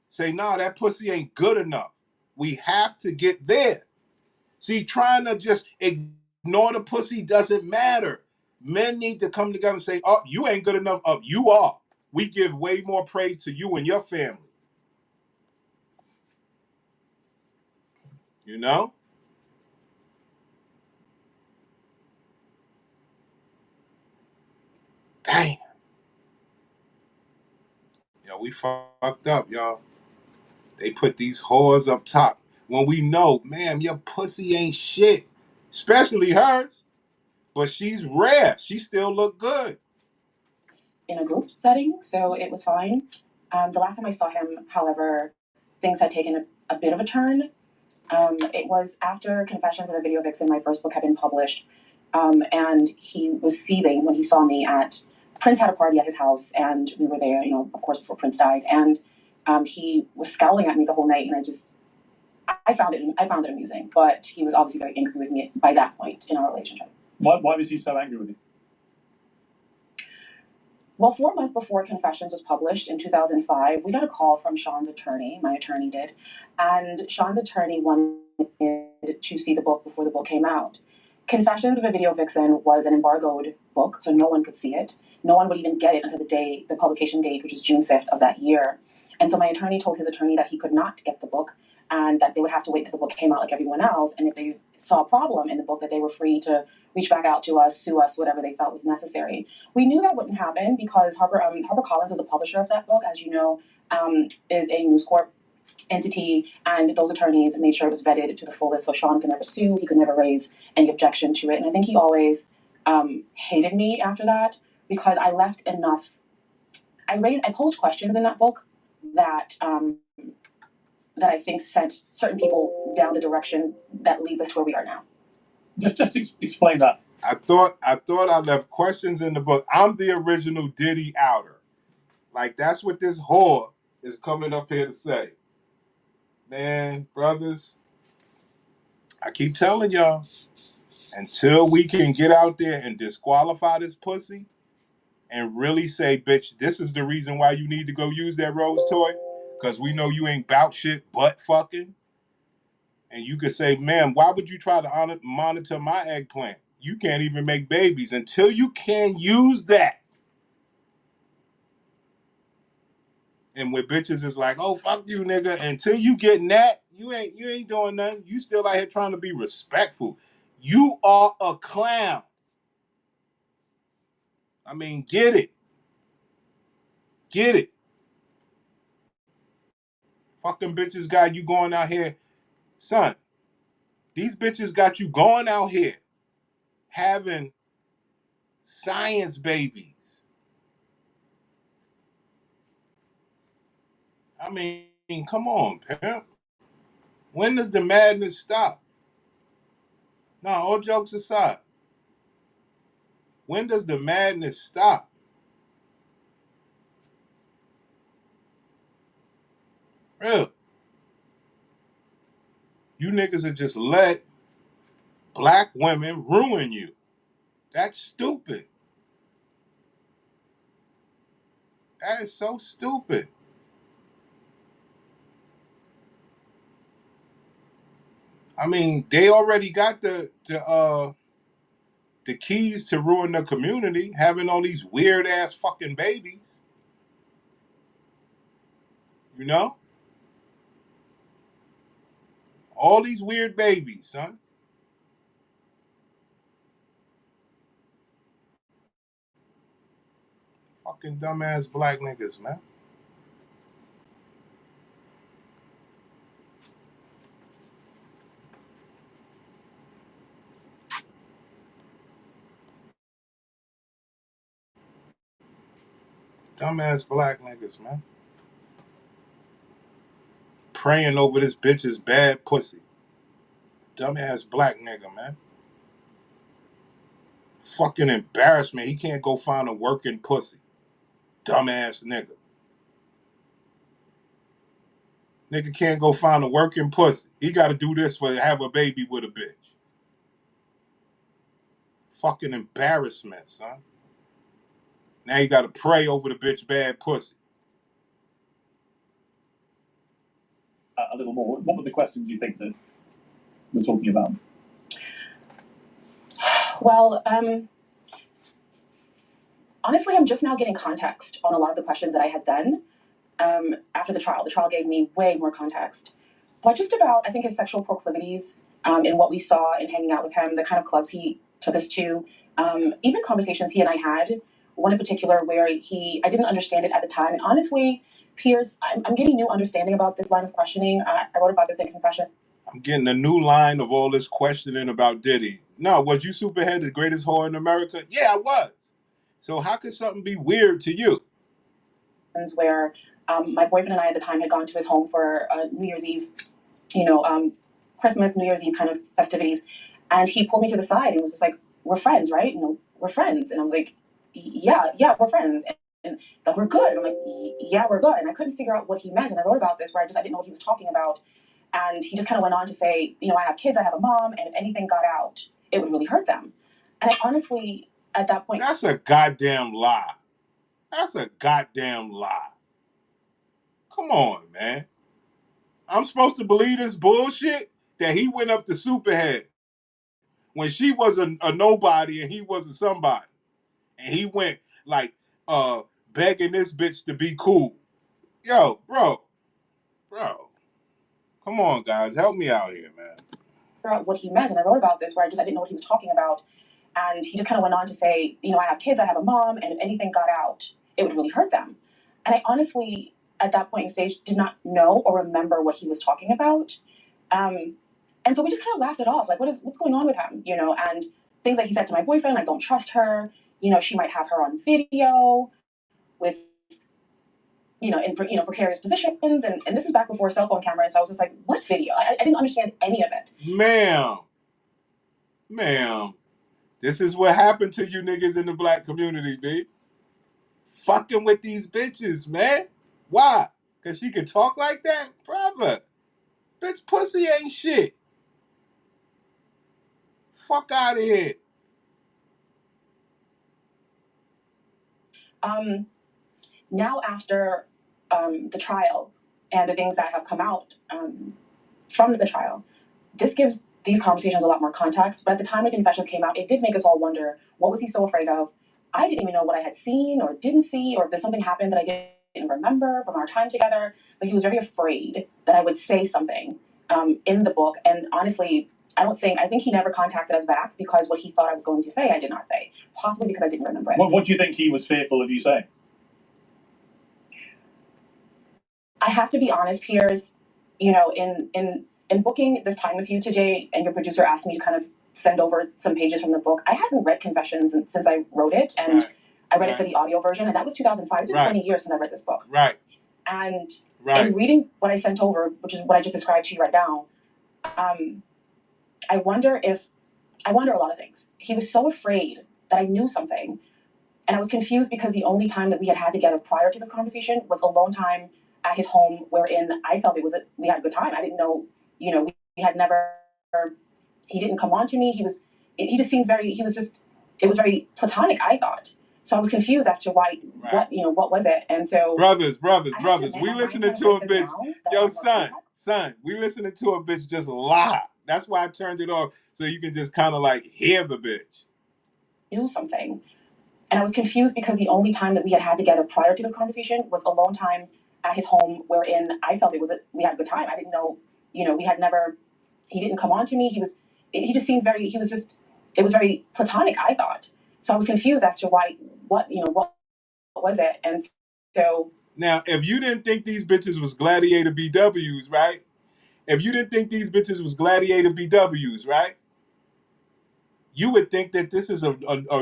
Say, nah, that pussy ain't good enough. We have to get there. See, trying to just ignore the pussy doesn't matter. Men need to come together and say, oh, you ain't good enough. Oh, you are. We give way more praise to you and your family. You know? Damn. Yo, we fucked up, y'all. They put these whores up top. When we know, ma'am, your pussy ain't shit. Especially hers. But she's rare. She still look good. In a group setting, so it was fine. The last time I saw him, however, things had taken a bit of a turn. It was after Confessions of a Video Vixen, my first book had been published, and he was seething when he saw me at... Prince had a party at his house, and we were there, of course, before Prince died, and he was scowling at me the whole night, and I found it amusing, but he was obviously very angry with me by that point in our relationship. Why was he so angry with you? Well, 4 months before Confessions was published in 2005, we got a call from Sean's attorney, my attorney did, and Sean's attorney wanted to see the book before the book came out. Confessions of a Video Vixen was an embargoed book, so no one could see it. No one would even get it until the publication date, which is June 5th of that year. And so my attorney told his attorney that he could not get the book and that they would have to wait till the book came out like everyone else. And if they saw a problem in the book, that they were free to reach back out to us, sue us, whatever they felt was necessary. We knew that wouldn't happen because HarperCollins is a publisher of that book, as you know, is a News Corp entity, and those attorneys made sure it was vetted to the fullest, so Sean could never sue, he could never raise any objection to it. And I think he always hated me after that because I left enough. I posed questions in that book that I think sent certain people down the direction that leads us to where we are now. Just explain that. I thought I left questions in the book. I'm the original Diddy outer. Like, that's what this whore is coming up here to say. Man, brothers, I keep telling y'all, until we can get out there and disqualify this pussy and really say, bitch, this is the reason why you need to go use that Rose toy, because we know you ain't bout shit but fucking. And you could say, ma'am, why would you try to monitor my eggplant? You can't even make babies. Until you can use that. And when bitches is like, oh, fuck you, nigga. Until you getting that, you ain't doing nothing. You still out here trying to be respectful. You are a clown. I mean, get it. Get it. Fucking bitches got you going out here. Son, these bitches got you going out here having science babies. I mean, come on, pimp. When does the madness stop? No, all jokes aside. When does the madness stop? Real. You niggas are just let black women ruin you. That's stupid. That is so stupid. I mean, they already got the keys to ruin the community, having all these weird ass fucking babies. You know? All these weird babies, son. Fucking dumbass black niggas, man. Dumbass black niggas, man. Praying over this bitch's bad pussy. Dumbass black nigga, man. Fucking embarrassment. He can't go find a working pussy. Dumbass nigga. Nigga can't go find a working pussy. He got to do this for have a baby with a bitch. Fucking embarrassment, son. Now you got to pray over the bitch bad pussy. A little more. What were the questions you think that we're talking about? Well, honestly, I'm just now getting context on a lot of the questions that I had done after the trial. The trial gave me way more context. But just about, I think, his sexual proclivities and what we saw in hanging out with him, the kind of clubs he took us to, even conversations he and I had, one in particular where I didn't understand it at the time. And honestly, Piers, I'm getting new understanding about this line of questioning. I wrote about this in Confession. I'm getting a new line of all this questioning about Diddy. No, was you Supahead the greatest whore in America? Yeah, I was. So how could something be weird to you? Where my boyfriend and I at the time had gone to his home for New Year's Eve, Christmas, New Year's Eve kind of festivities. And he pulled me to the side and was just like, we're friends, right? We're friends. And I was like, yeah, we're friends. And then we're good. And I'm like, yeah, we're good. And I couldn't figure out what he meant. And I wrote about this where I didn't know what he was talking about. And he just kind of went on to say, I have kids, I have a mom, and if anything got out, it would really hurt them. And I honestly, at that point... That's a goddamn lie. That's a goddamn lie. Come on, man. I'm supposed to believe this bullshit that he went up to Supahead when she was a nobody and he was a somebody. And he went like begging this bitch to be cool. Yo, bro. Come on, guys. Help me out here, man. Figure out what he meant. And I wrote about this where I didn't know what he was talking about. And he just kind of went on to say, I have kids, I have a mom, and if anything got out, it would really hurt them. And I honestly, at that point in stage, did not know or remember what he was talking about. And so we just kind of laughed it off. Like, what's going on with him? And things like he said to my boyfriend, I don't trust her. She might have her on video with, in precarious positions. And this is back before cell phone cameras. So I was just like, what video? I didn't understand any of it. Ma'am, this is what happened to you niggas in the black community, B. Fucking with these bitches, man. Why? Because she could talk like that? Brother. Bitch, pussy ain't shit. Fuck out of here. Now after the trial and the things that have come out from the trial, this gives these conversations a lot more context. But at the time the confessions came out, it did make us all wonder, what was he so afraid of? I didn't even know what I had seen or didn't see, or if there's something happened that I didn't remember from our time together. But he was very afraid that I would say something in the book. And honestly, I think he never contacted us back because what he thought I was going to say, I did not say. Possibly because I didn't remember it. What do you think he was fearful of you saying? I have to be honest, Piers, in booking this time with you today, and your producer asked me to kind of send over some pages from the book. I hadn't read Confessions since I wrote it, and I read it for the audio version, and that was 2005. It's been 20 years since I read this book. Right. And in reading what I sent over, which is what I just described to you right now, I wonder a lot of things. He was so afraid that I knew something, and I was confused because the only time that we had together prior to this conversation was alone time at his home, wherein I felt we had a good time. I didn't know, we had never, he didn't come on to me. He just seemed very, it was very platonic, I thought. So I was confused as to why, Right. what was it? And so brothers, I have to admit, we my mind listening kind of to a races bitch. now that I Yo, have more context. son, we listening to a bitch just lie. That's why I turned it off, so you can just kind of like hear the bitch. Do something. And I was confused because the only time that we had together prior to this conversation was alone time at his home, wherein I felt we had a good time. I didn't know, we had never, he didn't come on to me. He just seemed very, it was very platonic, I thought. So I was confused as to why, what was it? And so. Now, if you didn't think these bitches was gladiator BWs, right? If you didn't think these bitches was gladiator BWs, right? You would think that this is a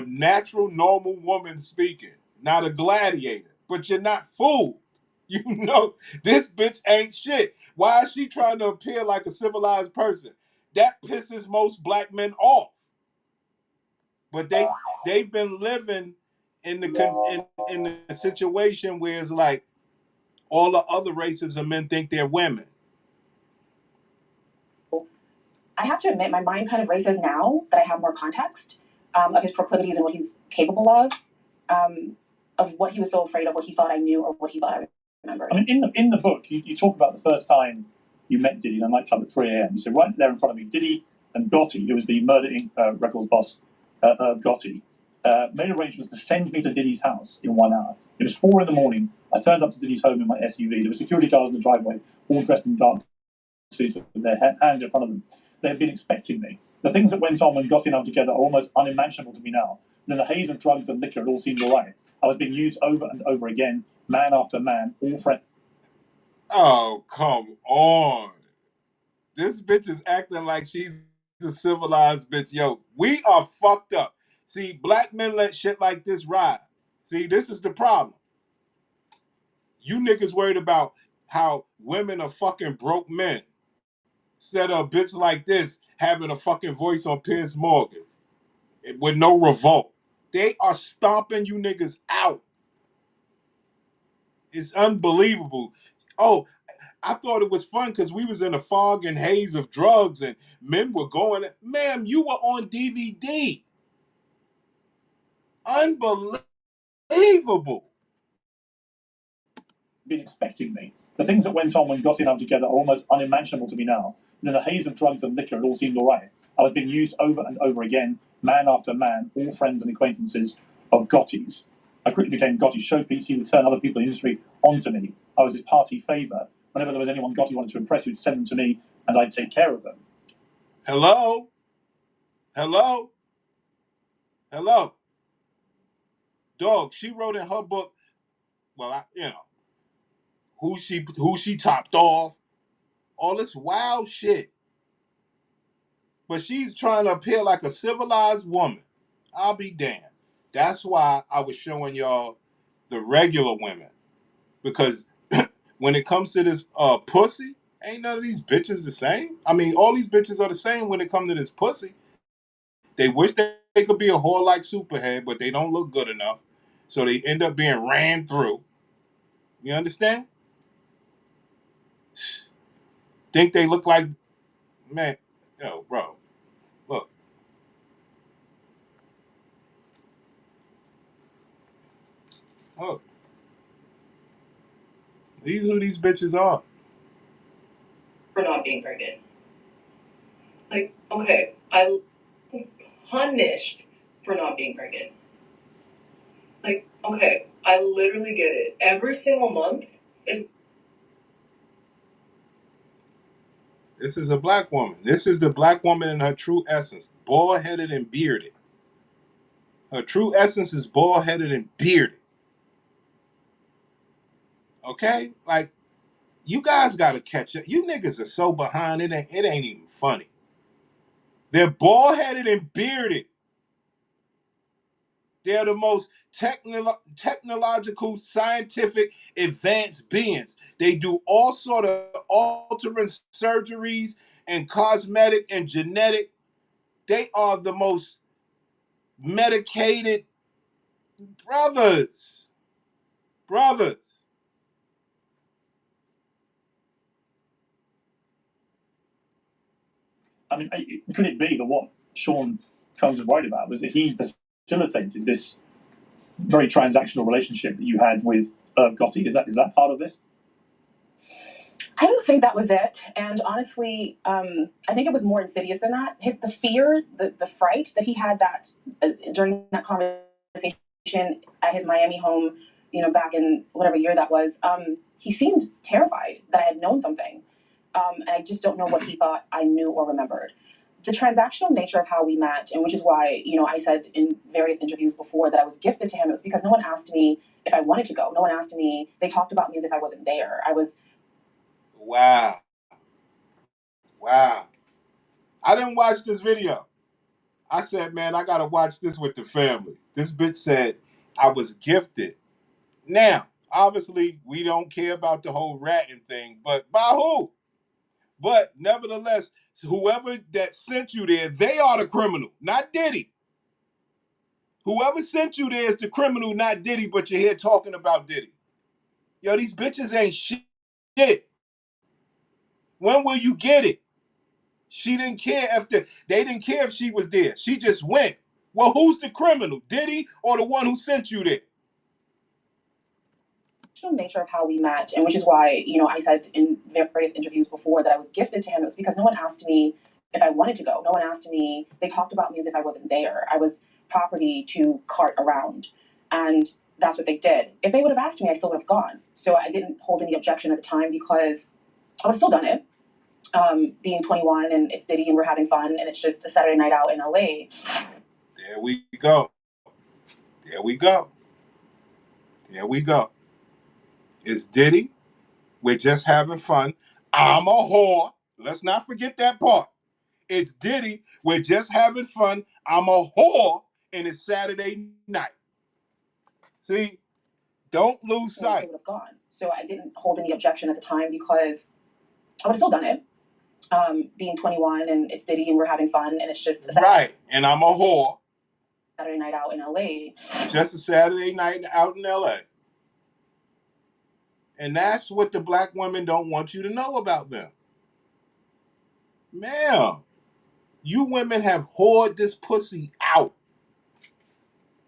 natural, normal woman speaking, not a gladiator. But you're not fooled. You know, this bitch ain't shit. Why is she trying to appear like a civilized person? That pisses most black men off. But they've been living in the situation where it's like all the other races of men think they're women. I have to admit, my mind kind of races now that I have more context of his proclivities and what he's capable of what he was so afraid of, what he thought I knew, or what he thought I remembered. I mean, in the book, you talk about the first time you met Diddy in a nightclub at 3 a.m. You said, right there in front of me, Diddy and Gotti, who was the Murder Inc. Records boss of Gotti, made arrangements to send me to Diddy's house in 1 hour. It was 4 in the morning. I turned up to Diddy's home in my SUV. There were security guards in the driveway, all dressed in dark suits with their hands in front of them. They had been expecting me. The things that went on when Gotti and I were together are almost unimaginable to me now. And in the haze of drugs and liquor, it all seemed all right. I was being used over and over again, man after man, all friends. Oh, come on. This bitch is acting like she's a civilized bitch. Yo, we are fucked up. See, black men let shit like this ride. See, this is the problem. You niggas worried about how women are fucking broke men. Instead of a bitch like this having a fucking voice on Piers Morgan with no revolt. They are stomping you niggas out. It's unbelievable. Oh, I thought it was fun because we was in a fog and haze of drugs and men were going. Ma'am, you were on DVD. Unbelievable. Been expecting me. The things that went on when Gotti and I were together are almost unimaginable to me now. And in the haze of drugs and liquor, it all seemed all right. I was being used over and over again, man after man, all friends and acquaintances of Gotti's. I quickly became Gotti's showpiece. He would turn other people in the industry onto me. I was his party favour. Whenever there was anyone Gotti wanted to impress, he would send them to me, and I'd take care of them. Hello? Hello? Hello? Dog, she wrote in her book, well, who she topped off, all this wild shit. But she's trying to appear like a civilized woman. I'll be damned. That's why I was showing y'all the regular women. Because when it comes to this pussy, ain't none of these bitches the same. I mean, all these bitches are the same when it comes to this pussy. They wish they could be a whore like Supahead, but they don't look good enough. So they end up being ran through. You understand? Think they look like, man, yo, bro, look. Look. These who these bitches are. For not being pregnant. Like, okay, I punished for not being pregnant. Like, okay, I literally get it. Every single month is. This is a black woman. This is the black woman in her true essence. Bald-headed and bearded. Her true essence is bald-headed and bearded. Okay? Like, you guys got to catch up. You niggas are so behind, it ain't even funny. They're bald-headed and bearded. They're the most technological, scientific, advanced beings. They do all sort of altering surgeries and cosmetic and genetic. They are the most medicated brothers. Brothers. I mean, could it be that what Sean Combs was worried about was that he facilitated this very transactional relationship that you had with Irv Gotti? Is that part of this? I don't think that was it. And honestly, I think it was more insidious than that. The fear, the fright that he had that during that conversation at his Miami home, back in whatever year that was, he seemed terrified that I had known something. And I just don't know what he thought I knew or remembered. The transactional nature of how we met, and which is why, I said in various interviews before that I was gifted to him, it was because no one asked me if I wanted to go. No one asked me. They talked about me as if I wasn't there. I was. Wow. I didn't watch this video. I said, man, I got to watch this with the family. This bitch said I was gifted. Now, obviously, we don't care about the whole ratting thing, but by who? But nevertheless, whoever that sent you there, they are the criminal, not Diddy. Whoever sent you there is the criminal, not Diddy, but you're here talking about Diddy. Yo, these bitches ain't shit. When will you get it? She didn't care they didn't care if she was there. She just went. Well, who's the criminal, Diddy or the one who sent you there? Nature of how we met, and which is why, I said in various interviews before that I was gifted to him. It was because no one asked me if I wanted to go. No one asked me. They talked about me as if I wasn't there. I was property to cart around, and that's what they did. If they would have asked me, I still would have gone. So I didn't hold any objection at the time because I would have still done it. Being 21 and it's Diddy and we're having fun and it's just a Saturday night out in LA. There we go. It's Diddy. We're just having fun. I'm a whore. Let's not forget that part. It's Diddy. We're just having fun. I'm a whore, and it's Saturday night. See, don't lose sight. I would have gone. So I didn't hold any objection at the time because I would have still done it. Being 21 and it's Diddy and we're having fun and it's just a right. And I'm a whore. Saturday night out in LA. Just a Saturday night out in LA. And that's what the black women don't want you to know about them. Ma'am, you women have whored this pussy out.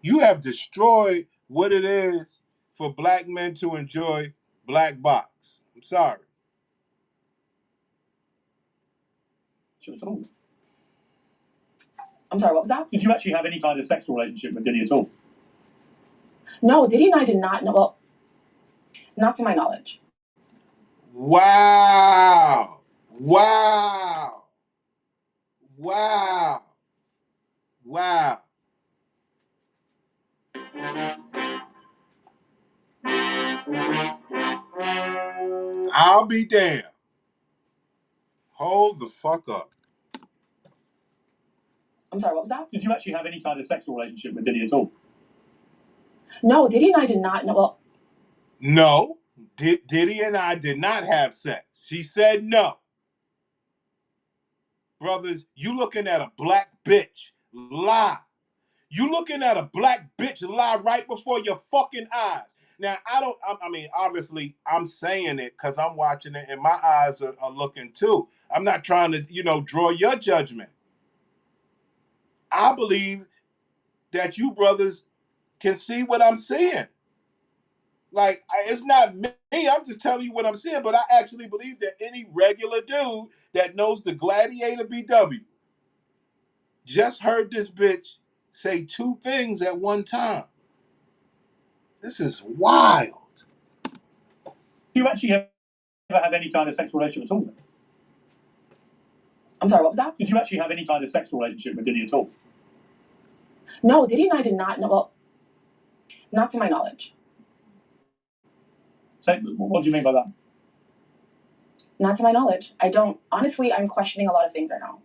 You have destroyed what it is for black men to enjoy black box. I'm sorry. I'm sorry, what was that? Did you actually have any kind of sexual relationship with Diddy at all? No, Diddy and I did not know. Well, not to my knowledge. Wow. I'll be damned. Hold the fuck up. I'm sorry, what was that? Did you actually have any kind of sexual relationship with Diddy at all? No, Diddy and I did not know. Well, no, Diddy and I did not have sex. She said no. Brothers, you looking at a black bitch lie. You looking at a black bitch lie right before your fucking eyes. Now, I mean, obviously, I'm saying it because I'm watching it and my eyes are looking too. I'm not trying to, draw your judgment. I believe that you brothers can see what I'm seeing. Like, it's not me. I'm just telling you what I'm seeing, but I actually believe that any regular dude that knows the Gladiator BW just heard this bitch say two things at one time. This is wild. You actually ever have any kind of sexual relationship at all? I'm sorry, what was that? Did you actually have any kind of sexual relationship with Diddy at all? No, Diddy and I did not know. Well, not to my knowledge. So, what do you mean by that? Not to my knowledge. I don't. Honestly, I'm questioning a lot of things right now.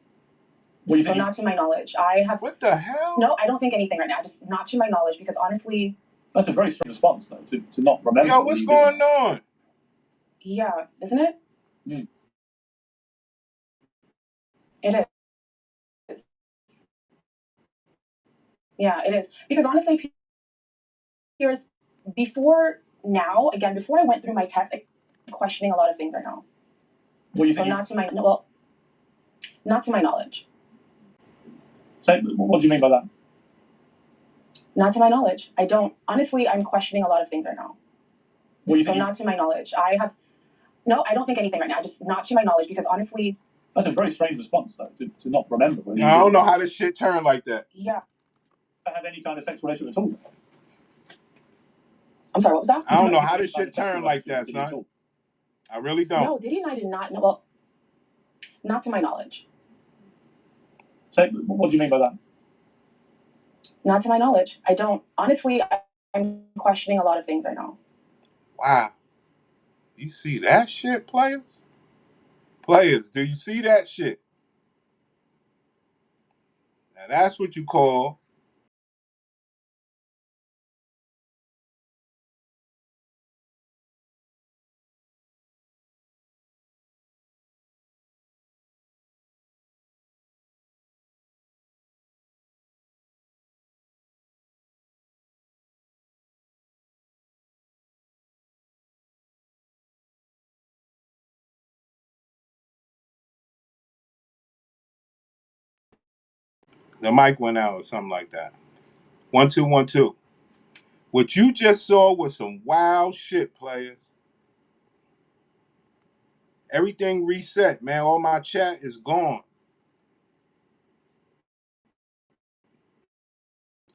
What do you think? So not to my knowledge. I have. What the hell? No, I don't think anything right now. Just not to my knowledge because honestly. That's a very strong response, though, to not remember. Yo, what's going on? Yeah, isn't it? Mm. It is. Yeah, it is. Because honestly, Piers, before I went through my text, I'm questioning a lot of things right now. What do you so think? Not to my. Well, Not to my knowledge. So, what do you mean by that? Not to my knowledge. I don't. Honestly, I'm questioning a lot of things right now. What do you So think? not to my knowledge. I don't think anything right now. Just not to my knowledge because honestly. That's a very strange response, though, to not remember. I don't know how this shit turned like that. Yeah. Have any kind of sexual relationship at all? I'm sorry, what was that? I don't know how this shit turned like that, son. I really don't. No, Diddy and I did not know. Well, not to my knowledge. So, what do you mean by that? Not to my knowledge. I don't. Honestly, I'm questioning a lot of things right now. Wow. You see that shit, players? Players, do you see that shit? Now that's what you call the mic went out or something like that. 1 2 1 2. What you just saw was some wild shit, players. Everything reset, man. All my chat is gone.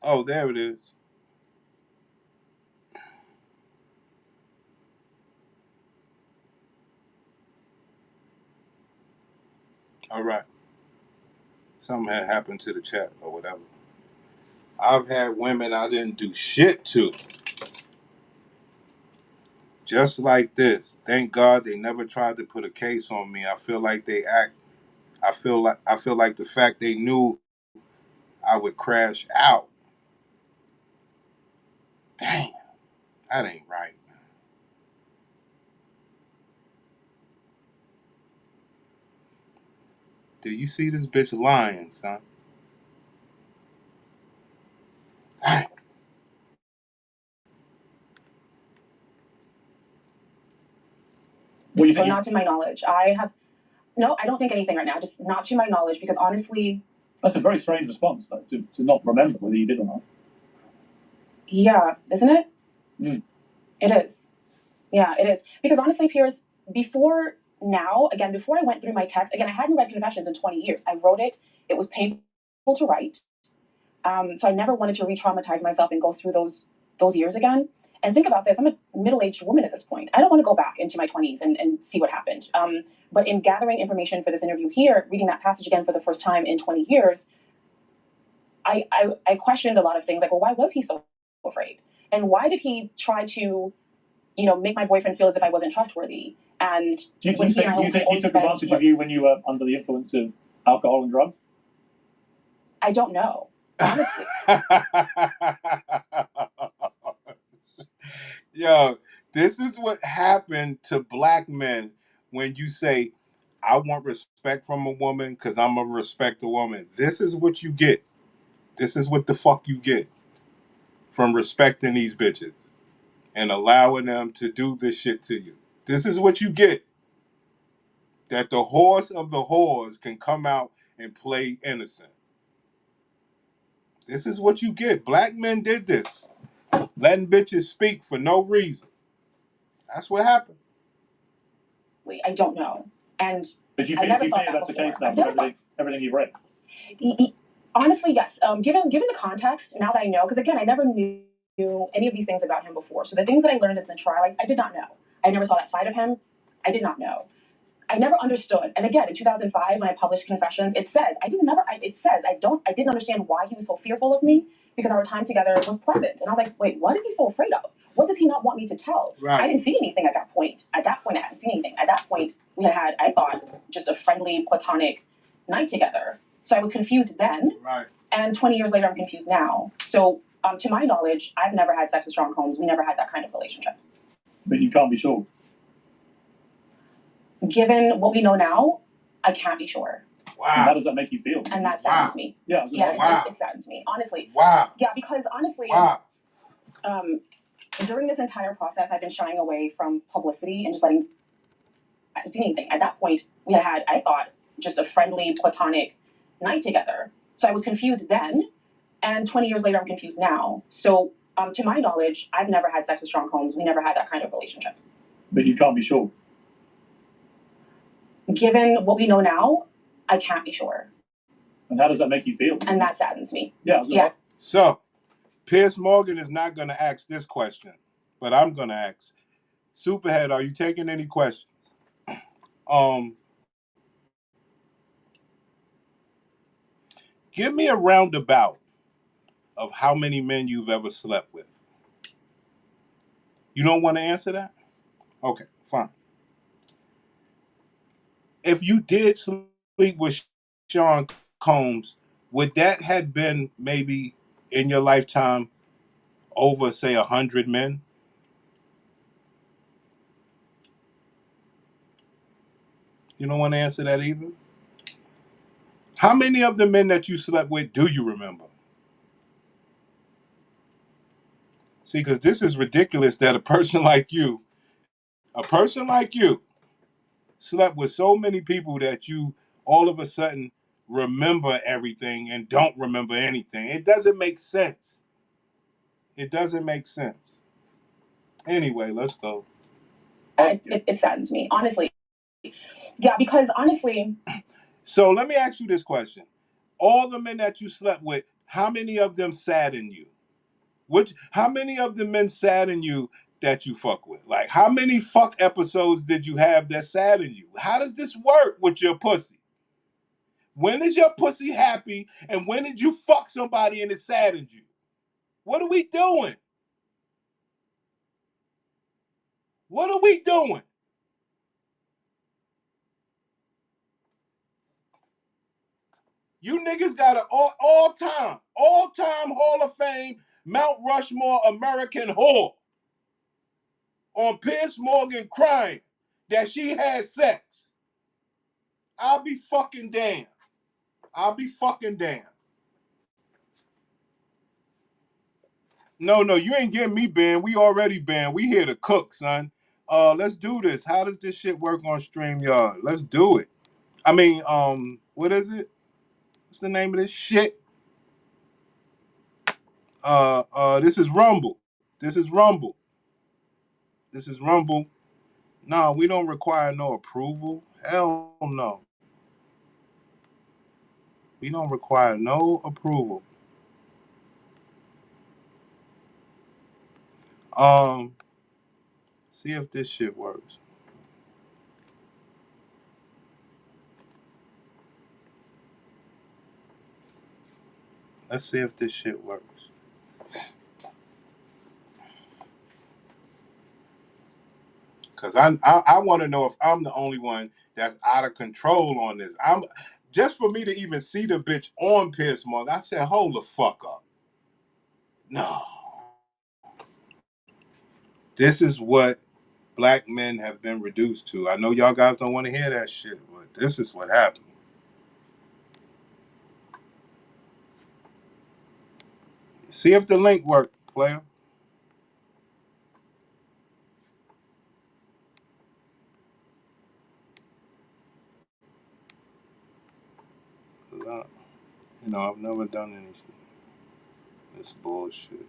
Oh, there it is. All right. Something had happened to the chat or whatever. I've had women I didn't do shit to. Just like this. Thank God they never tried to put a case on me. I feel like I feel like the fact they knew I would crash out. Damn, that ain't right, man. Do you see this bitch lying, son? Dang. What do you So think? not to my knowledge. I don't think anything right now. Just not to my knowledge because honestly. That's a very strange response, though, to not remember whether you did or not. Yeah, isn't it? Mm. It is. Yeah, it is. Because honestly, Piers, before I went through my text, again, I hadn't read Confessions in 20 years. I wrote it. It was painful to write. So I never wanted to re-traumatize myself and go through those years again. And think about this, I'm a middle-aged woman at this point. I don't want to go back into my 20s and see what happened. But in gathering information for this interview here, reading that passage again for the first time in 20 years, I questioned a lot of things like, well, why was he so afraid? And why did he try to, make my boyfriend feel as if I wasn't trustworthy? And do you think he took advantage of you when you were under the influence of alcohol and drugs? I don't know, honestly. Yo, this is what happened to black men when you say, I want respect from a woman because I'm going to respect a woman. This is what you get. This is what the fuck you get from respecting these bitches and allowing them to do this shit to you. This is what you get. That the horse of the whores can come out and play innocent. This is what you get. Black men did this. Letting bitches speak for no reason. That's what happened. I don't know. And but do you think that's the case now from everything you've read? Honestly, yes. Given the context, now that I know, because again, I never knew any of these things about him before. So the things that I learned in the trial, I did not know. I never saw that side of him. I did not know. I never understood. And again, in 2005, when I published Confessions, it says I didn't understand why he was so fearful of me because our time together was pleasant. And I was like, wait, what is he so afraid of? What does he not want me to tell? Right. I didn't see anything at that point. I hadn't seen anything. At that point, we had, I thought, just a friendly, platonic night together. So I was confused then. Right. And 20 years later, I'm confused now. So to my knowledge, I've never had sex with Sean Combs. We never had that kind of relationship. But you can't be sure. Given what we know now, I can't be sure. Wow. And how does that make you feel? And that saddens me. Yeah. It saddens me, honestly. Wow. Yeah, because honestly, during this entire process, I've been shying away from publicity and just letting. I didn't see anything. At that point, we had, I thought, just a friendly, platonic night together. So I was confused then, and 20 years later, I'm confused now. So, to my knowledge, I've never had sex with Sean Combs. We never had that kind of relationship. But you can't be sure. Given what we know now, I can't be sure. And how does that make you feel? And that saddens me. Yeah. So, Piers Morgan is not going to ask this question, but I'm going to ask. Supahead, are you taking any questions? Give me a roundabout of how many men you've ever slept with. You don't want to answer that? Okay, fine. If you did sleep with Sean Combs, would that have been maybe in your lifetime over, say, 100 men? You don't want to answer that either? How many of the men that you slept with do you remember? See, because this is ridiculous that a person like you slept with so many people that you all of a sudden remember everything and don't remember anything. It doesn't make sense. It doesn't make sense. Anyway, let's go. It saddens me, honestly. Yeah, because honestly. So let me ask you this question. All the men that you slept with, how many of them sadden you? How many of the men sadden you that you fuck with? Like, how many fuck episodes did you have that sadden you? How does this work with your pussy? When is your pussy happy, and when did you fuck somebody and it saddened you? What are we doing? What are we doing? You niggas got an all-time Hall of Fame, Mount Rushmore American whore on Piers Morgan crying that she had sex. I'll be fucking damned. No, you ain't getting me banned. We already banned. We here to cook, son. Let's do this. How does this shit work on StreamYard? Let's do it. I mean, what is it? What's the name of this shit? This is Rumble. No, we don't require no approval. Hell no. We don't require no approval. See if this shit works. Let's see if this shit works. Cause I want to know if I'm the only one that's out of control on this. I'm just for me to even see the bitch on Piers Morgan. I said, hold the fuck up. No. This is what black men have been reduced to. I know y'all guys don't want to hear that shit, but this is what happened. See if the link worked, player. I've never done anything. This bullshit.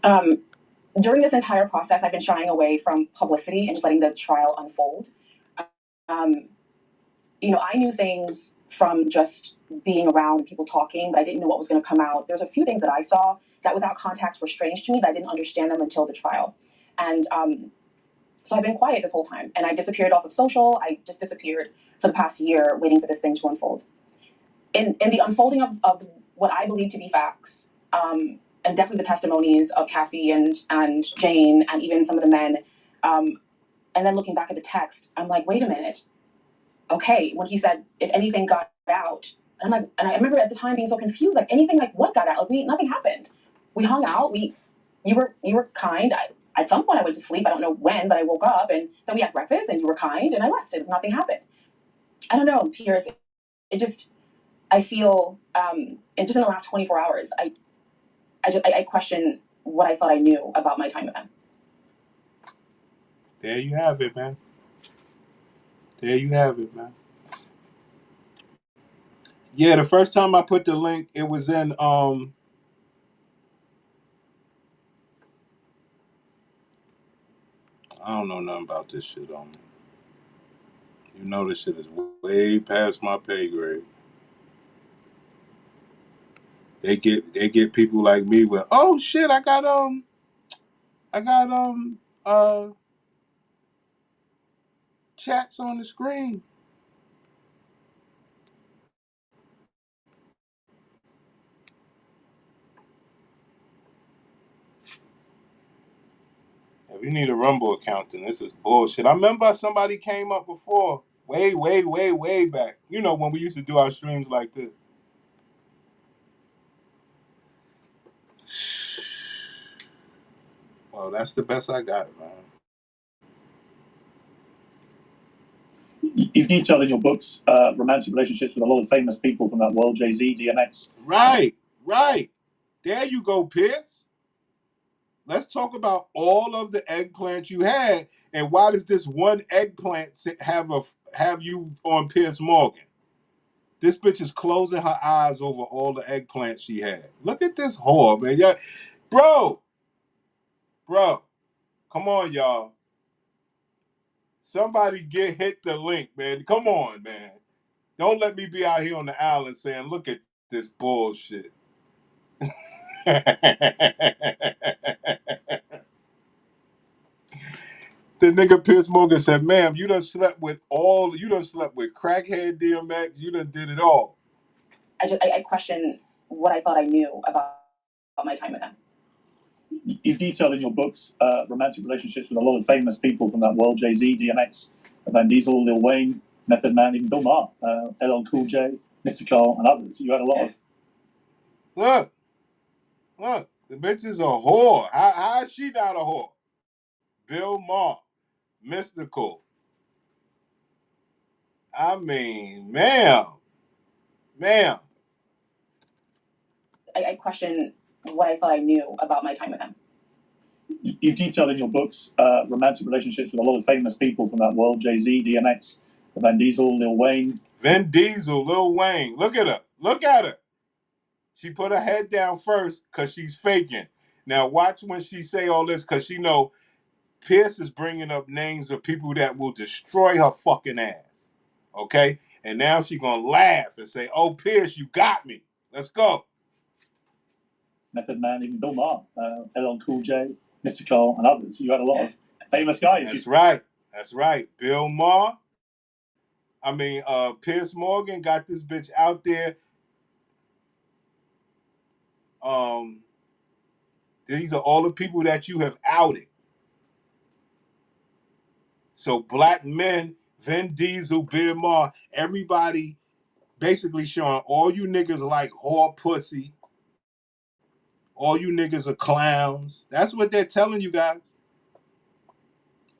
During this entire process, I've been shying away from publicity and just letting the trial unfold. I knew things from just being around people talking, but I didn't know what was going to come out. There's a few things that I saw that without context were strange to me, but I didn't understand them until the trial. And so I've been quiet this whole time, and I disappeared off of social. I just disappeared for the past year waiting for this thing to unfold. In the unfolding of what I believe to be facts, and definitely the testimonies of Cassie and Jane and even some of the men, and then looking back at the text, I'm like, wait a minute. Okay, when he said, if anything got out, and I remember at the time being so confused, like anything, like what got out? Like nothing happened. We hung out. You were kind. At some point I went to sleep. I don't know when, but I woke up and then we had breakfast and you were kind and I left and nothing happened. I don't know, Piers. I feel, and just in the last 24 hours, I question what I thought I knew about my time with him. There you have it, man. There you have it, man. Yeah, the first time I put the link, it was in I don't know nothing about this shit on me. You know this shit is way past my pay grade. They get people like me with, oh shit, I got chats on the screen. If you need a Rumble account, then this is bullshit. I remember somebody came up before, way back. You know, when we used to do our streams like this. Well, that's the best I got, man. You've detailed in your books romantic relationships with a lot of famous people from that world, Jay-Z, DMX. Right. There you go, Piers. Let's talk about all of the eggplants you had, and why does this one eggplant have you on Piers Morgan? This bitch is closing her eyes over all the eggplants she had. Look at this whore, man. Yeah, bro, come on, y'all. Somebody hit the link, man. Come on, man. Don't let me be out here on the island saying, look at this bullshit. The nigga Piers Morgan said, ma'am, you done slept with crackhead DMX, you done did it all. I question what I thought I knew about my time with him. You've detailed in your books romantic relationships with a lot of famous people from that world, Jay-Z, DMX, Van Diesel, Lil Wayne, Method Man, even Bill Maher, LL Cool J, Mr. Carl, and others. You had a lot of... Look, the bitch is a whore. How is she not a whore? Bill Maher, Mystical. I mean, ma'am. I question what I thought I knew about my time with him. You've detailed in your books romantic relationships with a lot of famous people from that world, Jay-Z, DMX, Van Diesel, Lil Wayne. Vin Diesel, Lil Wayne. Look at her. Look at her. She put her head down first because she's faking. Now watch when she say all this because she know Pierce is bringing up names of people that will destroy her fucking ass. Okay? And now she going to laugh and say, oh, Pierce, you got me. Let's go. Method Man, even Bill Maher, LL Cool J, Mr. Carl, and others. You had a lot of famous guys. That's right. Bill Maher. Piers Morgan got this bitch out there. These are all the people that you have outed. So black men, Vin Diesel, Bill Maher, everybody basically showing all you niggas like whore pussy. All you niggas are clowns. That's what they're telling you guys.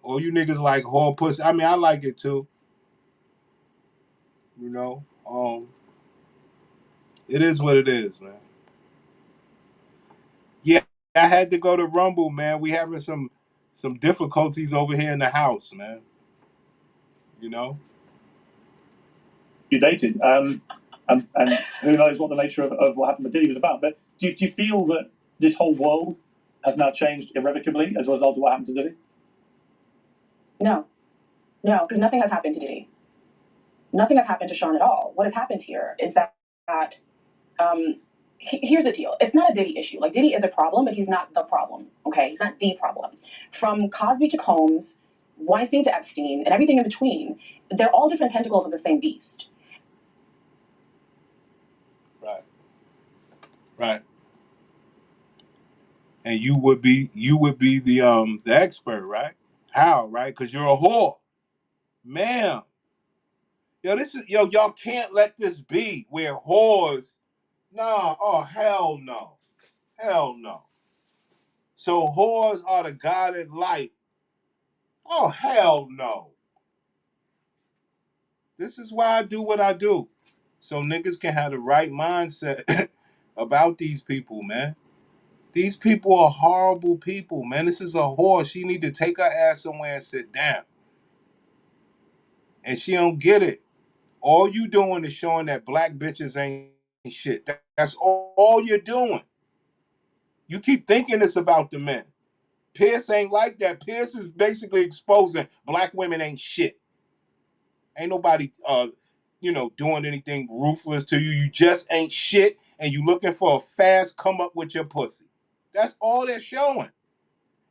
All you niggas like whore pussy. I mean, I like it too. You know, it is what it is, man. Yeah, I had to go to Rumble, man. We having some difficulties over here in the house, man. You know. You dated, and who knows what the nature of what happened with Diddy was about. But do you feel that this whole world has now changed irrevocably as a result of what happened to Diddy? No, because nothing has happened to Diddy. Nothing has happened to Sean at all. What has happened here is that here's the deal. It's not a Diddy issue. Like, Diddy is a problem, but he's not the problem. Okay, he's not the problem. From Cosby to Combs, Weinstein to Epstein, and everything in between, they're all different tentacles of the same beast. Right. And you would be the expert, right? How, right? Because you're a whore, ma'am. Y'all can't let this be where whores. Nah, oh hell no. So whores are the guided light. Oh hell no. This is why I do what I do. So niggas can have the right mindset about these people, man. These people are horrible people, man. This is a whore. She need to take her ass somewhere and sit down. And she don't get it. All you doing is showing that black bitches ain't shit. That's all you're doing. You keep thinking it's about the men. Piers ain't like that. Piers is basically exposing black women ain't shit. Ain't nobody doing anything ruthless to you. You just ain't shit, and you looking for a fast come up with your pussy. That's all they're showing.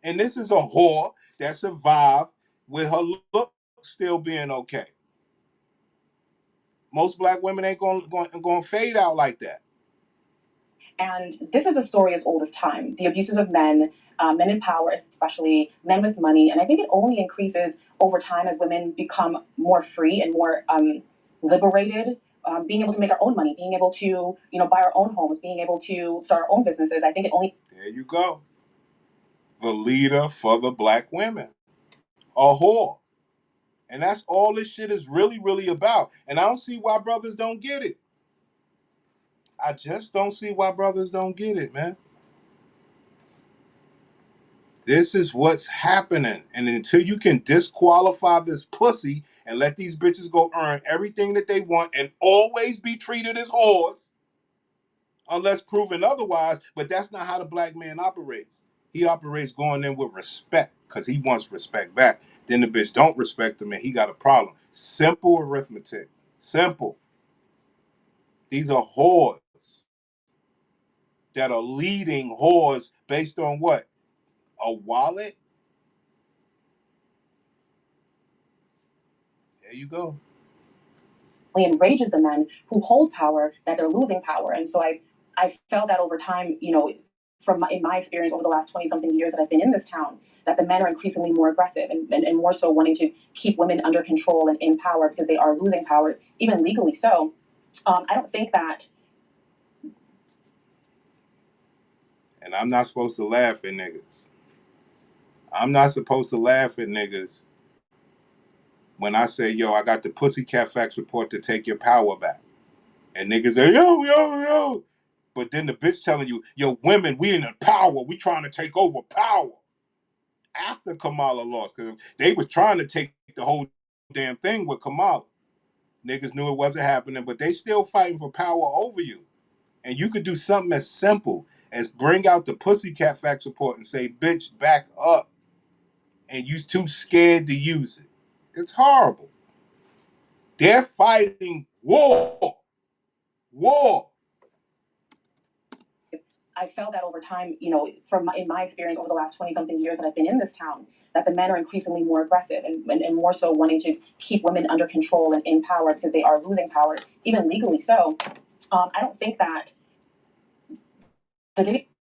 And this is a whore that survived with her look still being okay. Most black women ain't going to fade out like that. And this is a story as old as time. The abuses of men, men in power, especially men with money. And I think it only increases over time as women become more free and more liberated, being able to make our own money, being able to, buy our own homes, being able to start our own businesses. I think it only... There you go. The leader for the black women. A whore. And that's all this shit is really, really about. And I don't see why brothers don't get it. I just don't see why brothers don't get it, man. This is what's happening. And until you can disqualify this pussy and let these bitches go earn everything that they want and always be treated as whores, unless proven otherwise, but that's not how the black man operates. He operates going in with respect because he wants respect back. Then the bitch don't respect him and he got a problem. Simple arithmetic. Simple. These are whores that are leading whores based on what? A wallet? There you go. enrages the men who hold power that they're losing power. And so I felt that over time, in my experience over the last 20 something years that I've been in this town, that the men are increasingly more aggressive and more so wanting to keep women under control and in power because they are losing power, even legally so. I don't think that. And I'm not supposed to laugh at niggas. I'm not supposed to laugh at niggas when I say, yo, I got the Pussycat Facts report to take your power back. And niggas say, yo. But then the bitch telling you, yo, women, we in the power. We trying to take over power. After Kamala lost. Because they was trying to take the whole damn thing with Kamala. Niggas knew it wasn't happening, but they still fighting for power over you. And you could do something as simple as bring out the Pussycat Facts report and say, bitch, back up. And you too scared to use it. It's horrible. They're fighting war. War. I felt that over time, in my experience over the last 20 something years that I've been in this town, that the men are increasingly more aggressive and more so wanting to keep women under control and in power because they are losing power, even legally so. I don't think that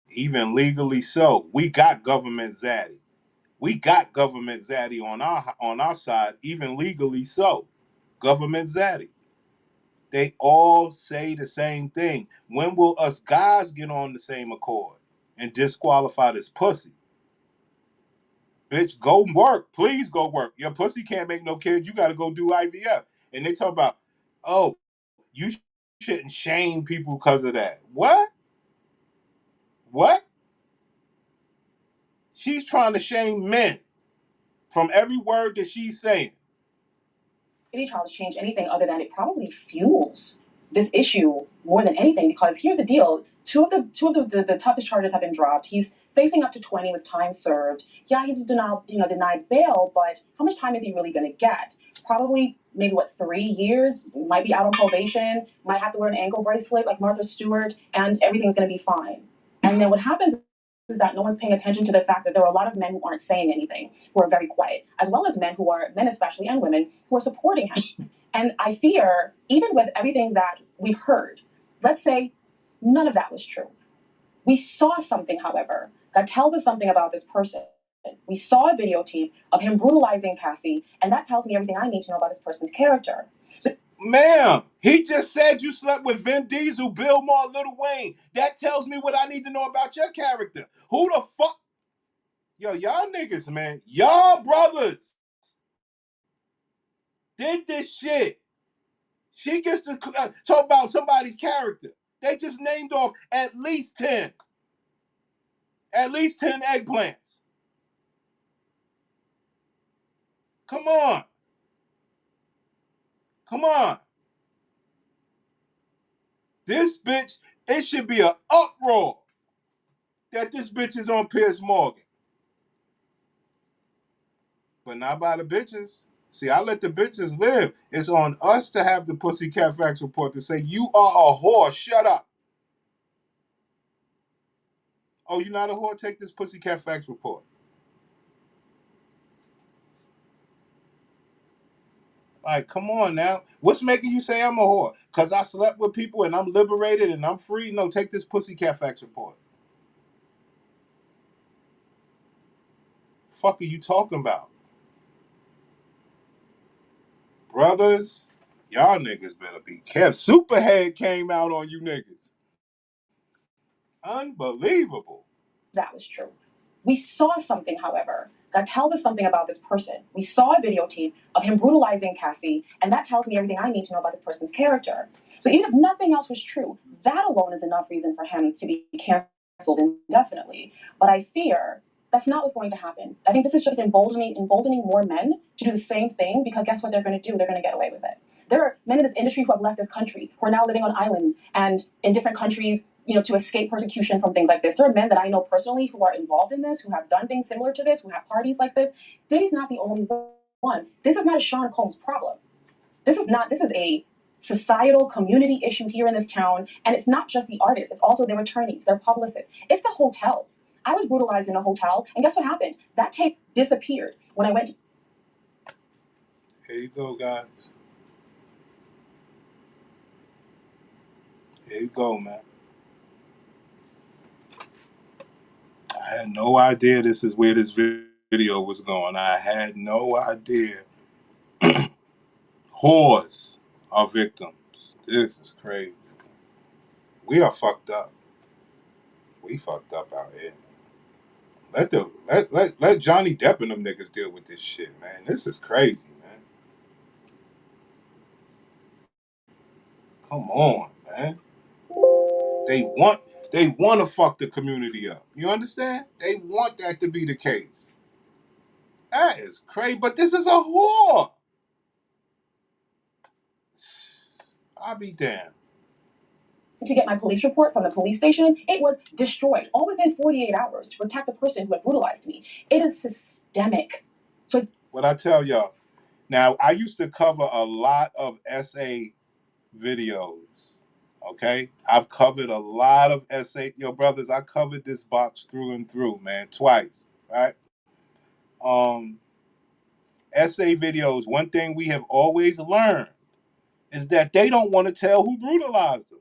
even legally so. We got government zaddy. We got government zaddy on our side, even legally so. Government zaddy. They all say the same thing. When will us guys get on the same accord and disqualify this pussy? Bitch, go work. Please go work. Your pussy can't make no kids. You got to go do IVF. And they talk about, oh, you shouldn't shame people because of that. What? What? She's trying to shame men from every word that she's saying. Any trials change anything other than it probably fuels this issue more than anything, because here's the deal. Two of the toughest charges have been dropped. He's facing up to 20 with time served. Yeah, he's denied bail, but how much time is he really going to get? Probably maybe 3 years. Might be out on probation. Might have to wear an ankle bracelet like Martha Stewart, and everything's going to be fine. And then what happens is that no one's paying attention to the fact that there are a lot of men who aren't saying anything, who are very quiet, as well as men especially, and women, who are supporting him. And I fear, even with everything that we've heard, let's say none of that was true. We saw something, however, that tells us something about this person. We saw a videotape of him brutalizing Cassie, and that tells me everything I need to know about this person's character. Ma'am, he just said you slept with Vin Diesel, Bill Maher, Lil Wayne. That tells me what I need to know about your character. Who the fuck? Yo, y'all niggas, man. Y'all brothers did this shit. She gets to talk about somebody's character. They just named off at least 10. At least 10 eggplants. Come on. Come on. This bitch, it should be an uproar that this bitch is on Piers Morgan. But not by the bitches. See, I let the bitches live. It's on us to have the Pussycat Facts report to say, you are a whore. Shut up. Oh, you're not a whore? Take this Pussycat Facts report. Like, come on now. What's making you say I'm a whore? Because I slept with people and I'm liberated and I'm free? No, take this Pussycat Facts report. Fuck are you talking about? Brothers, y'all niggas better be careful. Supahead came out on you niggas. Unbelievable. That was true. We saw something, however, that tells us something about this person. We saw a videotape of him brutalizing Cassie, and that tells me everything I need to know about this person's character. So even if nothing else was true, that alone is enough reason for him to be canceled indefinitely. But I fear that's not what's going to happen. I think this is just emboldening more men to do the same thing, because guess what they're going to do? They're going to get away with it. There are men in this industry who have left this country, who are now living on islands and in different countries, to escape persecution from things like this. There are men that I know personally who are involved in this, who have done things similar to this, who have parties like this. Diddy's not the only one. This is not a Sean Combs problem. This is a societal community issue here in this town. And it's not just the artists, it's also their attorneys, their publicists. It's the hotels. I was brutalized in a hotel, and guess what happened? That tape disappeared when I went to... Here you go, guys. Here you go, man. I had no idea this is where this video was going. I had no idea. Whores are victims. This is crazy. We are fucked up. We fucked up out here. Let Johnny Depp and them niggas deal with this shit, man. This is crazy, man. Come on, man. They want to fuck the community up. You understand? They want that to be the case. That is crazy. But this is a whore. I'll be damned. To get my police report from the police station, it was destroyed all within 48 hours to protect the person who had brutalized me. It is systemic. So what I tell y'all, now I used to cover a lot of SA videos. Okay, I've covered a lot of SA. Yo, brothers, I covered this box through and through, man, twice. Right? SA videos. One thing we have always learned is that they don't want to tell who brutalized them.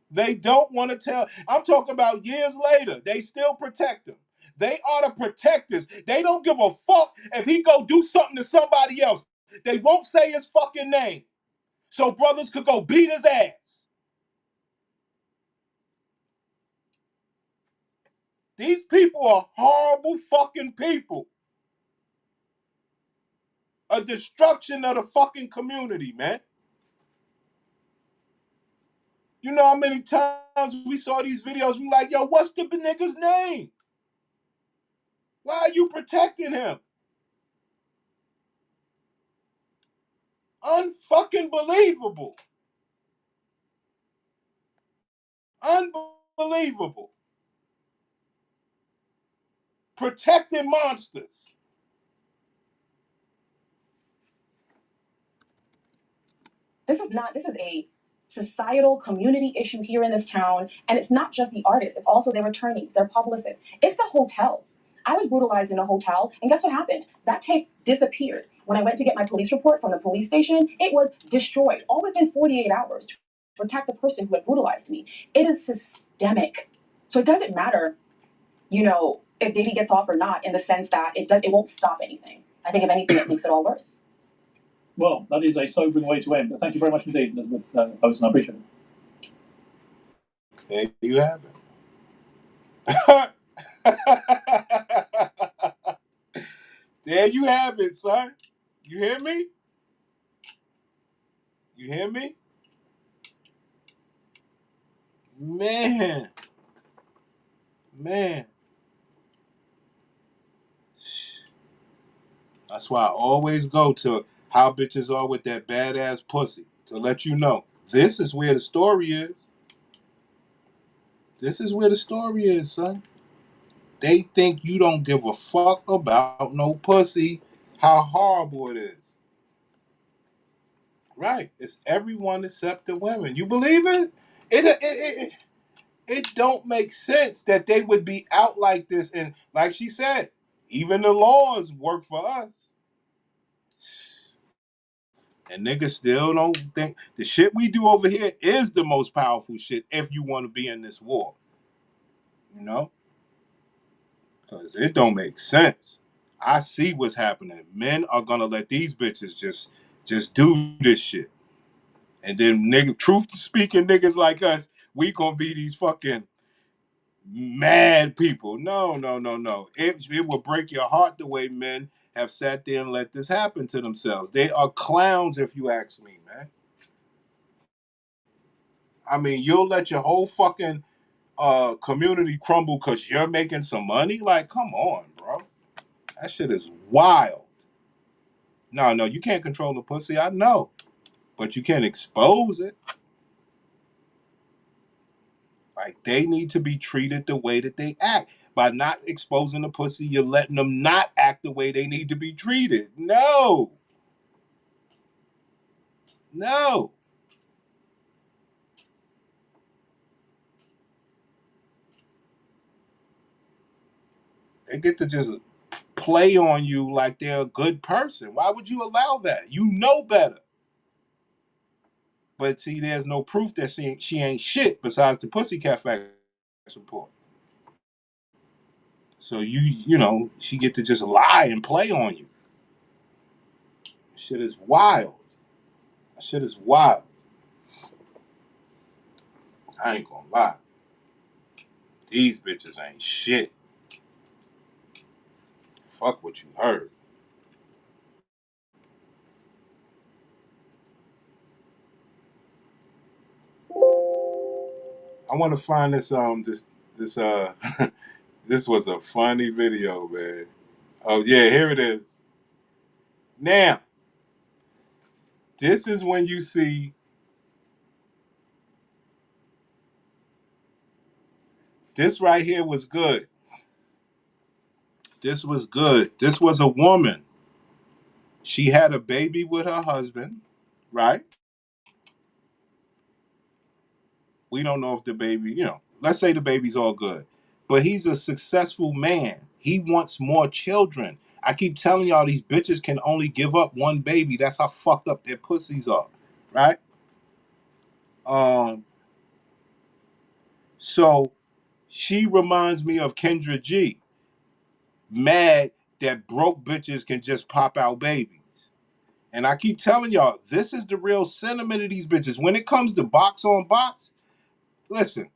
They don't want to tell. I'm talking about years later. They still protect him. They are the protectors. They don't give a fuck if he go do something to somebody else. They won't say his fucking name. So brothers could go beat his ass. These people are horrible fucking people. A destruction of the fucking community, man. You know how many times we saw these videos, we like, yo, what's the nigga's name? Why are you protecting him? Unfucking believable. Unbelievable. Protecting monsters. this is a societal community issue here in this town. And it's not just the artists, it's also their attorneys, their publicists. It's the hotels. I was brutalized in a hotel, and guess what happened? That tape disappeared. When I went to get my police report from the police station, it was destroyed all within 48 hours to protect the person who had brutalized me. It is systemic. So it doesn't matter, if Diddy gets off or not, in the sense that it won't stop anything. I think if anything, it makes it all worse. Well, that is a sobering way to end. But thank you very much indeed, Elizabeth Olsen. I appreciate it. There you have it. There you have it, son. You hear me? You hear me? Man. That's why I always go to how bitches are with that badass pussy. to let you know this is where the story is. This is where the story is, son. They think you don't give a fuck about no pussy, how horrible it is. Right. It's everyone except the women. You believe it? It don't make sense that they would be out like this. And like she said, even the laws work for us. And niggas still don't think the shit we do over here is the most powerful shit if you want to be in this war. You know? Because it don't make sense. I see what's happening. Men are gonna let these bitches just do this shit. And then truth speaking niggas like us, we gonna be these fucking mad people. No. It will break your heart the way men have sat there and let this happen to themselves. They are clowns if you ask me, man. I mean, you'll let your whole fucking community crumble because you're making some money? Like, come on, bro. That shit is wild. No, you can't control the pussy, I know. But you can expose it. Like, they need to be treated the way that they act. By not exposing the pussy, you're letting them not act the way they need to be treated. No. They get to just play on you like they're a good person. Why would you allow that? You know better. But see, there's no proof that she ain't shit besides the Pussycat Facts report. So you know, she get to just lie and play on you. Shit is wild. Shit is wild. I ain't gonna lie. These bitches ain't shit. Fuck what you heard. I want to find this this this was a funny video, man. Oh yeah, here it is. Now, this is when you see this right here was good. This was good. This was a woman. She had a baby with her husband, right? We don't know if the baby, let's say the baby's all good. But he's a successful man. He wants more children. I keep telling y'all these bitches can only give up one baby. That's how fucked up their pussies are, right? So she reminds me of Kendra G. Mad that broke bitches can just pop out babies. And I keep telling y'all, this is the real sentiment of these bitches. When it comes to box on box, listen,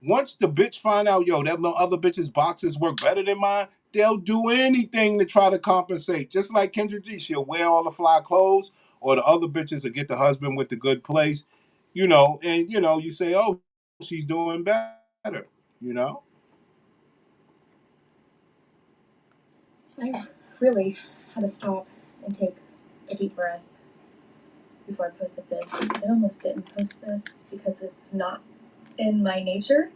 once the bitch find out, that no other bitch's boxes work better than mine, they'll do anything to try to compensate. Just like Kendra G, she'll wear all the fly clothes, or the other bitches will get the husband with the good place, and you say, oh, she's doing better, I really had to stop and take a deep breath before I posted this. I almost didn't post this because it's not in my nature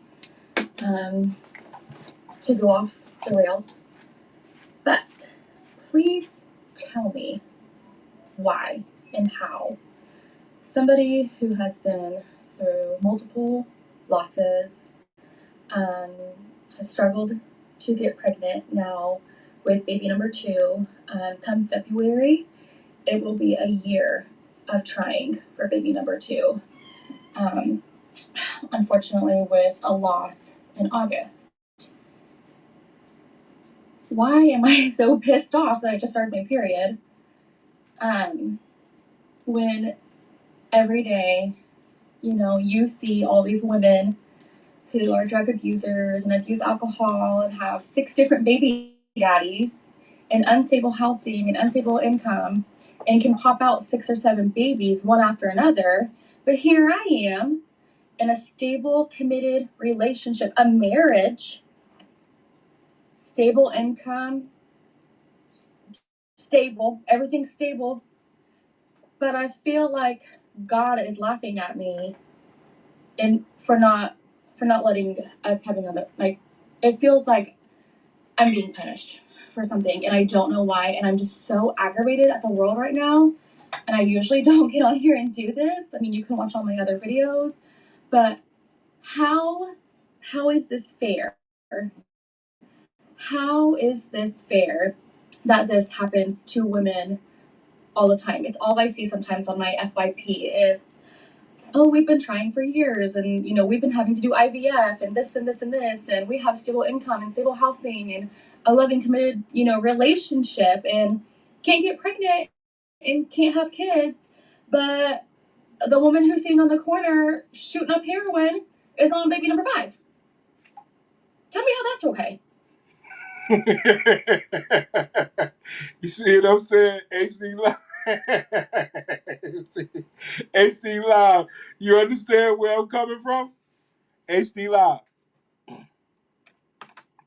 to go off the rails. But please tell me why and how somebody who has been through multiple losses, has struggled to get pregnant now with baby number 2. Come February, it will be a year of trying for baby number 2. Unfortunately, with a loss in August. Why am I so pissed off that I just started my period? When every day, you see all these women who are drug abusers and abuse alcohol and have 6 different baby daddies and unstable housing and unstable income and can pop out 6 or 7 babies one after another. But here I am in a stable, committed relationship, a marriage, stable income, stable, everything's stable. But I feel like God is laughing at me and for not letting us have another, like, it feels like I'm being punished for something and I don't know why, and I'm just so aggravated at the world right now. And I usually don't get on here and do this. I mean, you can watch all my other videos, but how is this fair? How is this fair that this happens to women all the time? It's all I see sometimes on my FYP is, oh, we've been trying for years, and we've been having to do IVF and this and this and this, and we have stable income and stable housing and a loving, committed, relationship, and can't get pregnant and can't have kids, but the woman who's sitting on the corner shooting up heroin is on baby number 5. Tell me how that's okay. You see what I'm saying? HD Live. HD Live. You understand where I'm coming from? HD Live.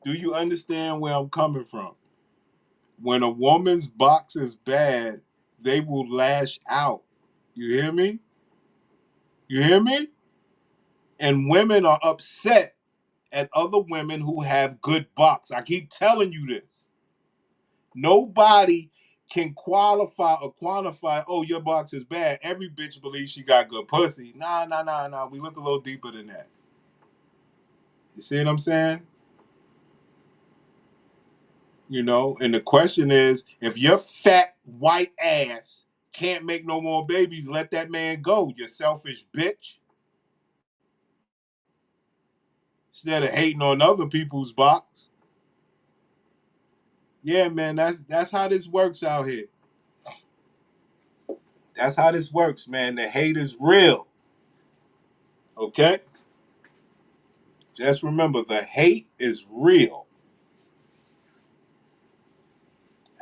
Do you understand where I'm coming from? When a woman's box is bad, they will lash out. You hear me? You hear me? And women are upset at other women who have good box. I keep telling you this. Nobody can qualify or quantify, oh, your box is bad. Every bitch believes she got good pussy. Nah. We look a little deeper than that. You see what I'm saying? And the question is, if your fat white ass can't make no more babies, let that man go, you selfish bitch. Instead of hating on other people's box. Yeah, man, that's how this works out here. That's how this works, man. The hate is real. Okay? Just remember, the hate is real.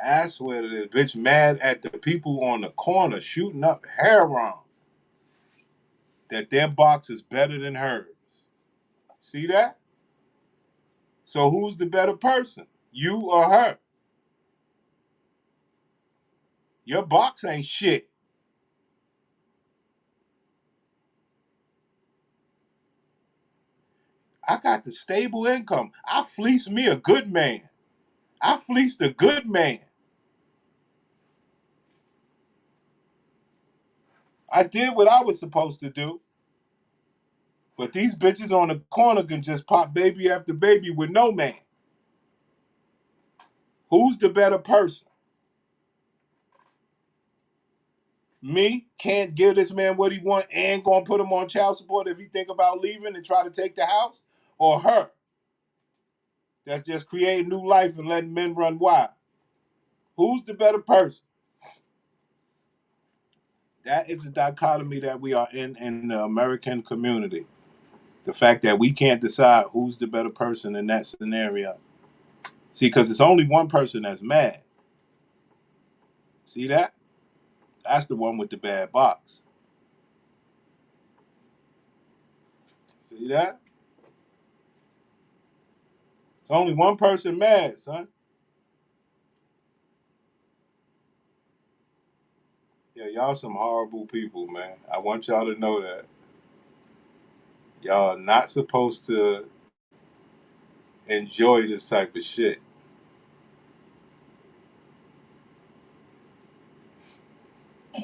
I swear to this bitch mad at the people on the corner shooting up heroin. That their box is better than hers. See that? So who's the better person? You or her? Your box ain't shit. I got the stable income. I fleeced me a good man. I fleeced a good man. I did what I was supposed to do. But these bitches on the corner can just pop baby after baby with no man. Who's the better person? Me can't give this man what he want and gonna put him on child support if he think about leaving and try to take the house? Or her that's just creating new life and letting men run wild? Who's the better person? That is the dichotomy that we are in the American community. The fact that we can't decide who's the better person in that scenario. See, because it's only one person that's mad. See that? That's the one with the bad box. See that? It's only one person mad, son. Yeah, y'all some horrible people, man. I want y'all to know that. Y'all are not supposed to enjoy this type of shit.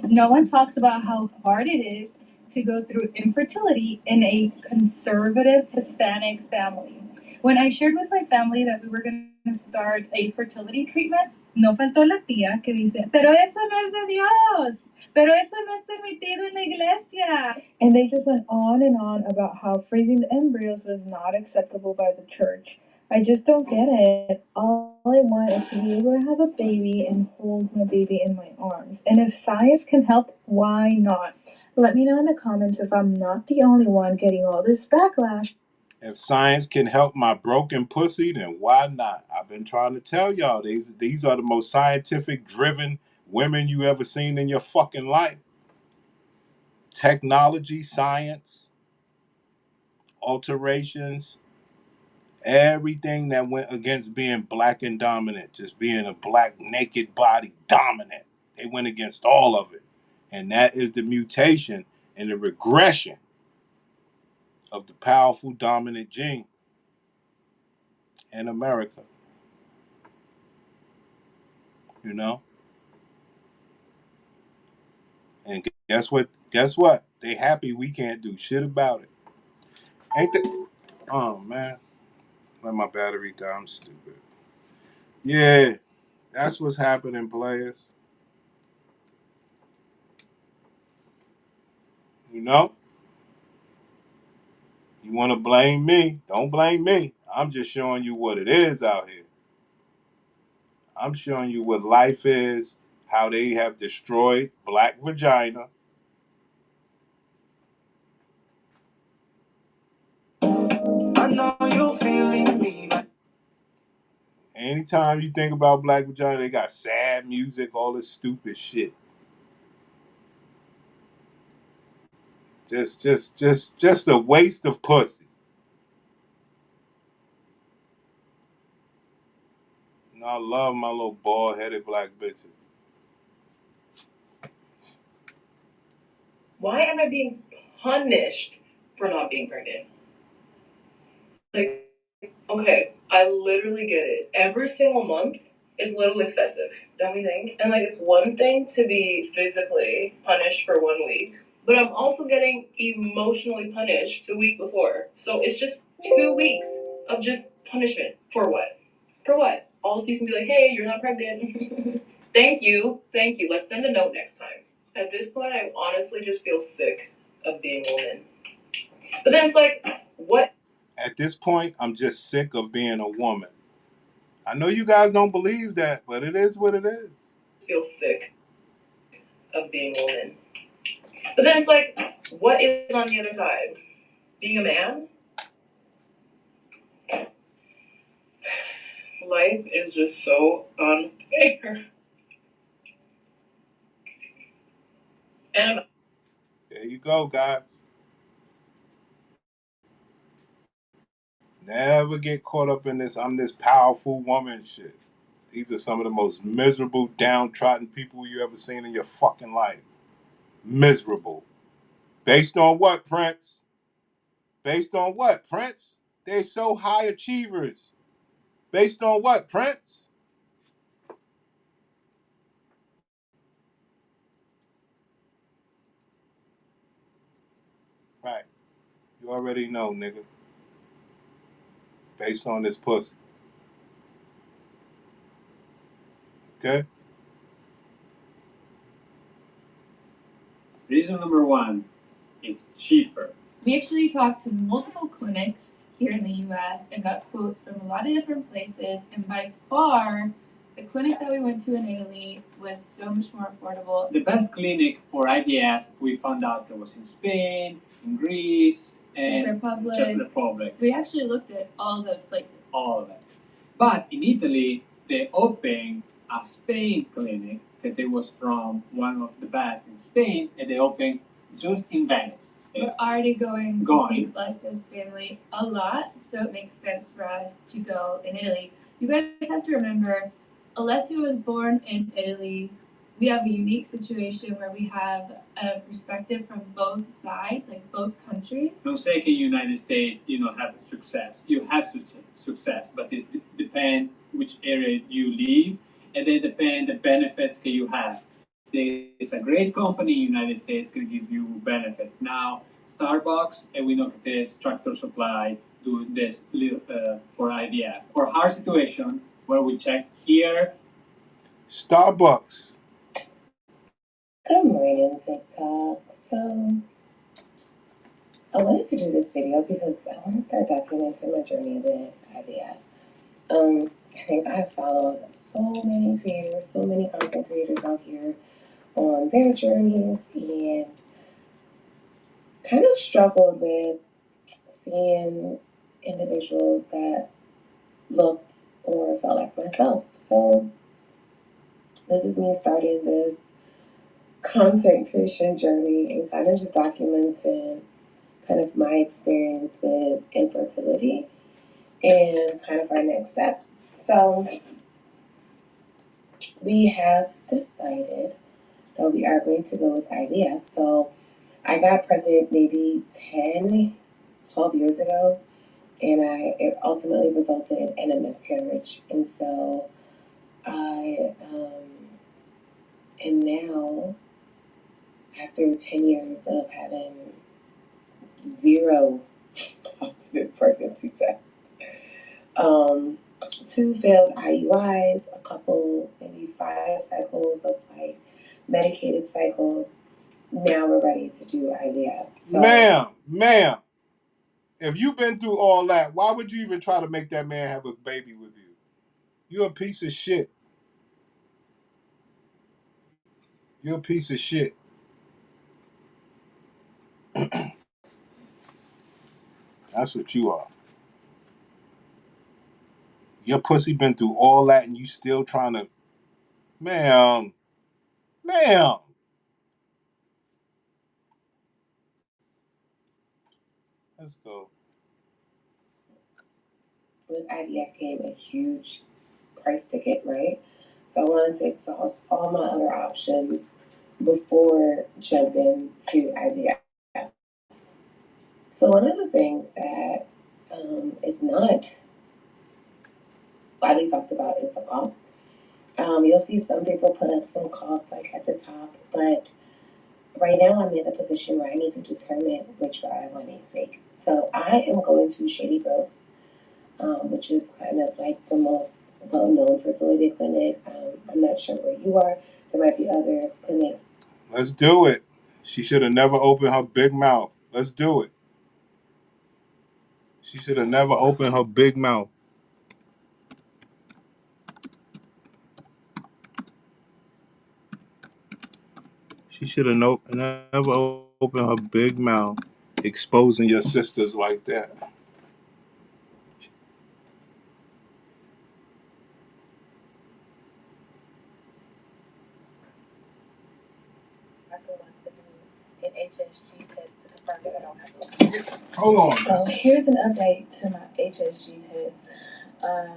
No one talks about how hard it is to go through infertility in a conservative Hispanic family. When I shared with my family that we were going to start a fertility treatment, no faltó la tía que dice, pero eso no es de Dios, pero eso no es permitido en la iglesia. And they just went on and on about how freezing the embryos was not acceptable by the church. I just don't get it. All I want is to be able to have a baby and hold my baby in my arms. And if science can help, why not? Let me know in the comments if I'm not the only one getting all this backlash. If science can help my broken pussy, then why not? I've been trying to tell y'all, these are the most scientific driven women you ever seen in your fucking life. Technology, science, alterations, everything that went against being black and dominant, just being a black naked body dominant. They went against all of it. And that is the mutation and the regression of the powerful dominant gene in America. You know? And guess what? Guess what? They happy we can't do shit about it. Ain't that? Oh man, let my battery die. I'm stupid. Yeah, that's what's happening, players. You know? You want to blame me? Don't blame me. I'm just showing you what it is out here. I'm showing you what life is, how they have destroyed black vagina. I know you're feeling me. Anytime you think about black vagina, they got sad music, all this stupid shit. Just a waste of pussy. You know, I love my little bald-headed black bitches. Why am I being punished for not being pregnant? Like, okay, I literally get it. Every single month is a little excessive, don't you think? And like, it's one thing to be physically punished for 1 week, but I'm also getting emotionally punished the week before. So it's just 2 weeks of just punishment. For what? For what? Also, you can be like, hey, you're not pregnant. Thank you. Let's send a note next time. At this point, I honestly just feel sick of being a woman. But then it's like, what? At this point, I'm just sick of being a woman. I know you guys don't believe that, but it is what it is. Feel sick of being a woman. But then it's like, what is on the other side? Being a man? Life is just so unfair. And there you go, guys. Never get caught up in this I'm this powerful woman shit. These are some of the most miserable, downtrodden people you ever seen in your fucking life. Miserable. Based on what, Prince? Based on what, Prince? They're so high achievers. Based on what, Prince? Right. You already know, nigga. Based on this pussy. Okay? Reason number one is cheaper. We actually talked to multiple clinics here in the US and got quotes from a lot of different places, and by far, the clinic that we went to in Italy was so much more affordable. The best clinic for IVF we found out that was in Spain, in Greece, and Czech Republic. So we actually looked at all those places. All of it. But in Italy, they opened a Spain clinic that it was from one of the best in Spain, and they opened just in Venice. We're already going to see Bless's family a lot, so it makes sense for us to go in Italy. You guys have to remember, Alessia was born in Italy. We have a unique situation where we have a perspective from both sides, like both countries. Don't say in the United States you don't have success. You have success, but it depends which area you live, and it depends the benefits that you have. There is a great company in the United States can give you benefits. Now, Starbucks, and we know this Tractor Supply do this for IVF. For our situation, where we check here. Starbucks. Good morning, TikTok. So, I wanted to do this video because I want to start documenting my journey with IVF. I think I followed so many creators, so many content creators out here on their journeys, and kind of struggled with seeing individuals that looked or felt like myself. So this is me starting this content creation journey and kind of just documenting kind of my experience with infertility and kind of our next steps. So we have decided that we are going to go with IVF. So I got pregnant maybe 10, 12 years ago, and it ultimately resulted in a miscarriage. And so I am now, after 10 years of having 0 positive pregnancy tests, 2 failed IUIs, a couple, maybe 5 cycles of like medicated cycles. Now we're ready to do IVF. So, Ma'am, if you've been through all that, why would you even try to make that man have a baby with you? You're a piece of shit. You're a piece of shit. That's what you are. Your pussy been through all that and you still trying to... Ma'am. Let's go. with IVF came a huge price ticket, right? So I wanted to exhaust all my other options before jumping to IVF. So one of the things that is not widely talked about is the cost. You'll see some people put up some costs like at the top, but right now I'm in a position where I need to determine which route I want to take. So I am going to Shady Grove, which is kind of like the most well-known fertility clinic. I'm not sure where you are. There might be other clinics. Let's do it. She should have never opened her big mouth. Let's do it. She should have never opened her big mouth. She should have never opened her big mouth, exposing your sisters like that. An HSG test to confirm that I don't have it. Hold on. So here's an update to my HSG test. I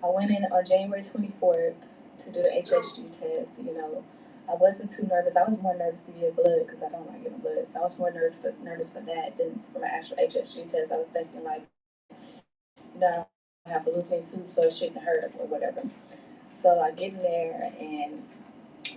went in on January 24th to do the HSG test. You know, I wasn't too nervous. I was more nervous to get blood because I don't like getting blood. So I was more nervous for that than for my actual HSG test. I was thinking like, you know, I have a fallopian tube, so it shouldn't hurt or whatever. So I get in there and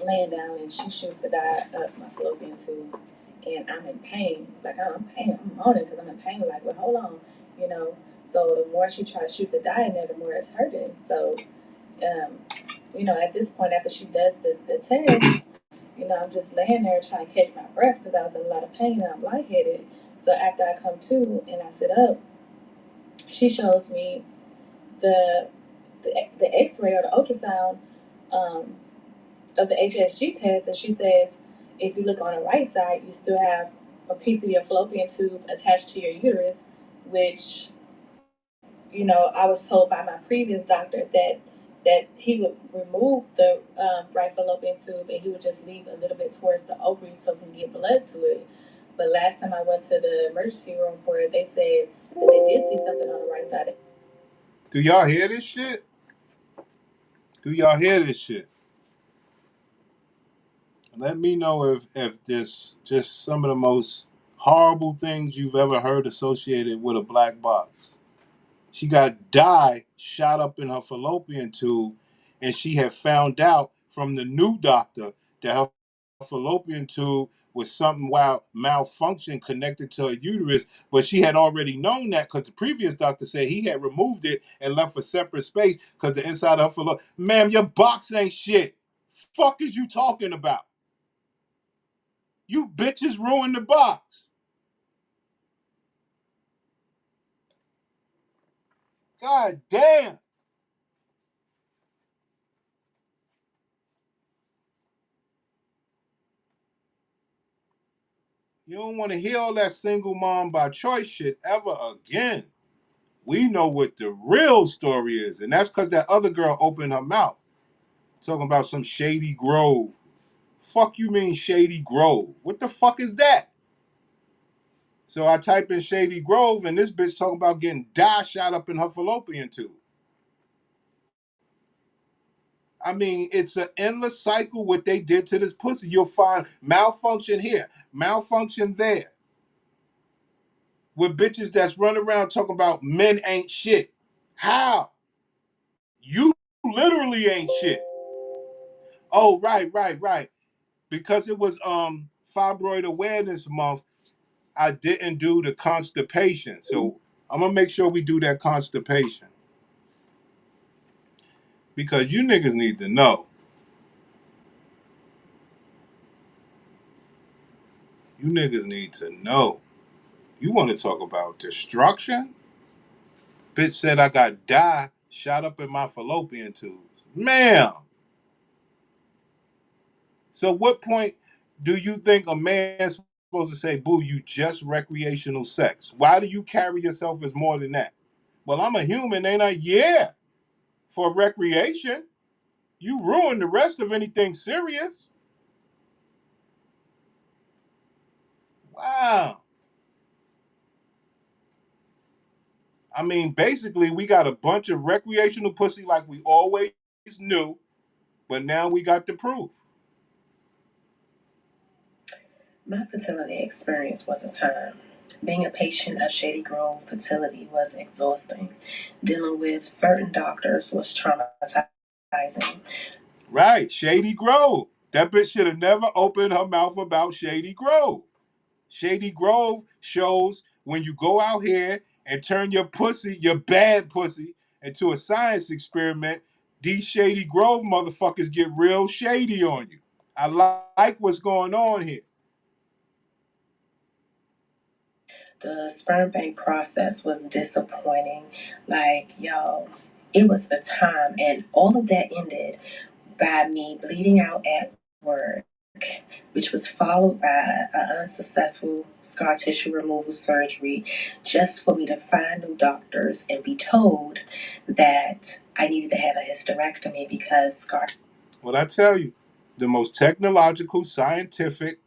laying down, and she shoots the dye up my fallopian tube, and I'm in pain. Like I'm pain. I'm moaning because I'm in pain. Like, well, hold on, you know. So the more she tried to shoot the dye in there, the more it's hurting. So, you know, at this point, after she does the test, you know, I'm just laying there trying to catch my breath because I was in a lot of pain and I'm lightheaded. So after I come to and I sit up, she shows me the the X-ray or the ultrasound of the HSG test, and she says if you look on the right side, you still have a piece of your fallopian tube attached to your uterus, which, you know, I was told by my previous doctor that he would remove the right fallopian tube and he would just leave a little bit towards the ovary so we can get blood to it. But last time I went to the emergency room for it, they said that they did see something on the right side. Do y'all hear this shit? Do y'all hear this shit? Let me know if this just some of the most horrible things you've ever heard associated with a black box. She got dye shot up in her fallopian tube, and she had found out from the new doctor that her fallopian tube was something malfunction connected to her uterus, but she had already known that because the previous doctor said he had removed it and left a separate space because the inside of her fallopian. Ma'am, your box ain't shit. Fuck is you talking about? You bitches ruined the box. God damn. You don't want to hear all that single mom by choice shit ever again. We know what the real story is, and that's because that other girl opened her mouth talking about some Shady Grove. Fuck you mean Shady Grove? What the fuck is that? So I type in Shady Grove, and this bitch talking about getting dye shot up in her fallopian tube. I mean, it's an endless cycle what they did to this pussy. You'll find malfunction here, malfunction there. With bitches that's running around talking about men ain't shit. How? You literally ain't shit. Oh, right. Because it was Fibroid Awareness Month, I didn't do the constipation. So I'm gonna make sure we do that constipation. Because you niggas need to know. You niggas need to know. You want to talk about destruction? Bitch said I got dye shot up in my fallopian tubes. Ma'am. So what point do you think a man's supposed to say, boo, you just recreational sex? Why do you carry yourself as more than that? Well, I'm a human, ain't I? Yeah. For recreation. You ruin the rest of anything serious. Wow. I mean, basically, we got a bunch of recreational pussy like we always knew, but now we got the proof. My fertility experience was a time. Being a patient of Shady Grove Fertility was exhausting. Dealing with certain doctors was traumatizing. Right, Shady Grove. That bitch should have never opened her mouth about Shady Grove. Shady Grove shows when you go out here and turn your pussy, your bad pussy, into a science experiment, these Shady Grove motherfuckers get real shady on you. I like what's going on here. The sperm bank process was disappointing. Like, yo, it was a time, and all of that ended by me bleeding out at work, which was followed by an unsuccessful scar tissue removal surgery, just for me to find new doctors and be told that I needed to have a hysterectomy because scar. What I tell you, the most technological, scientific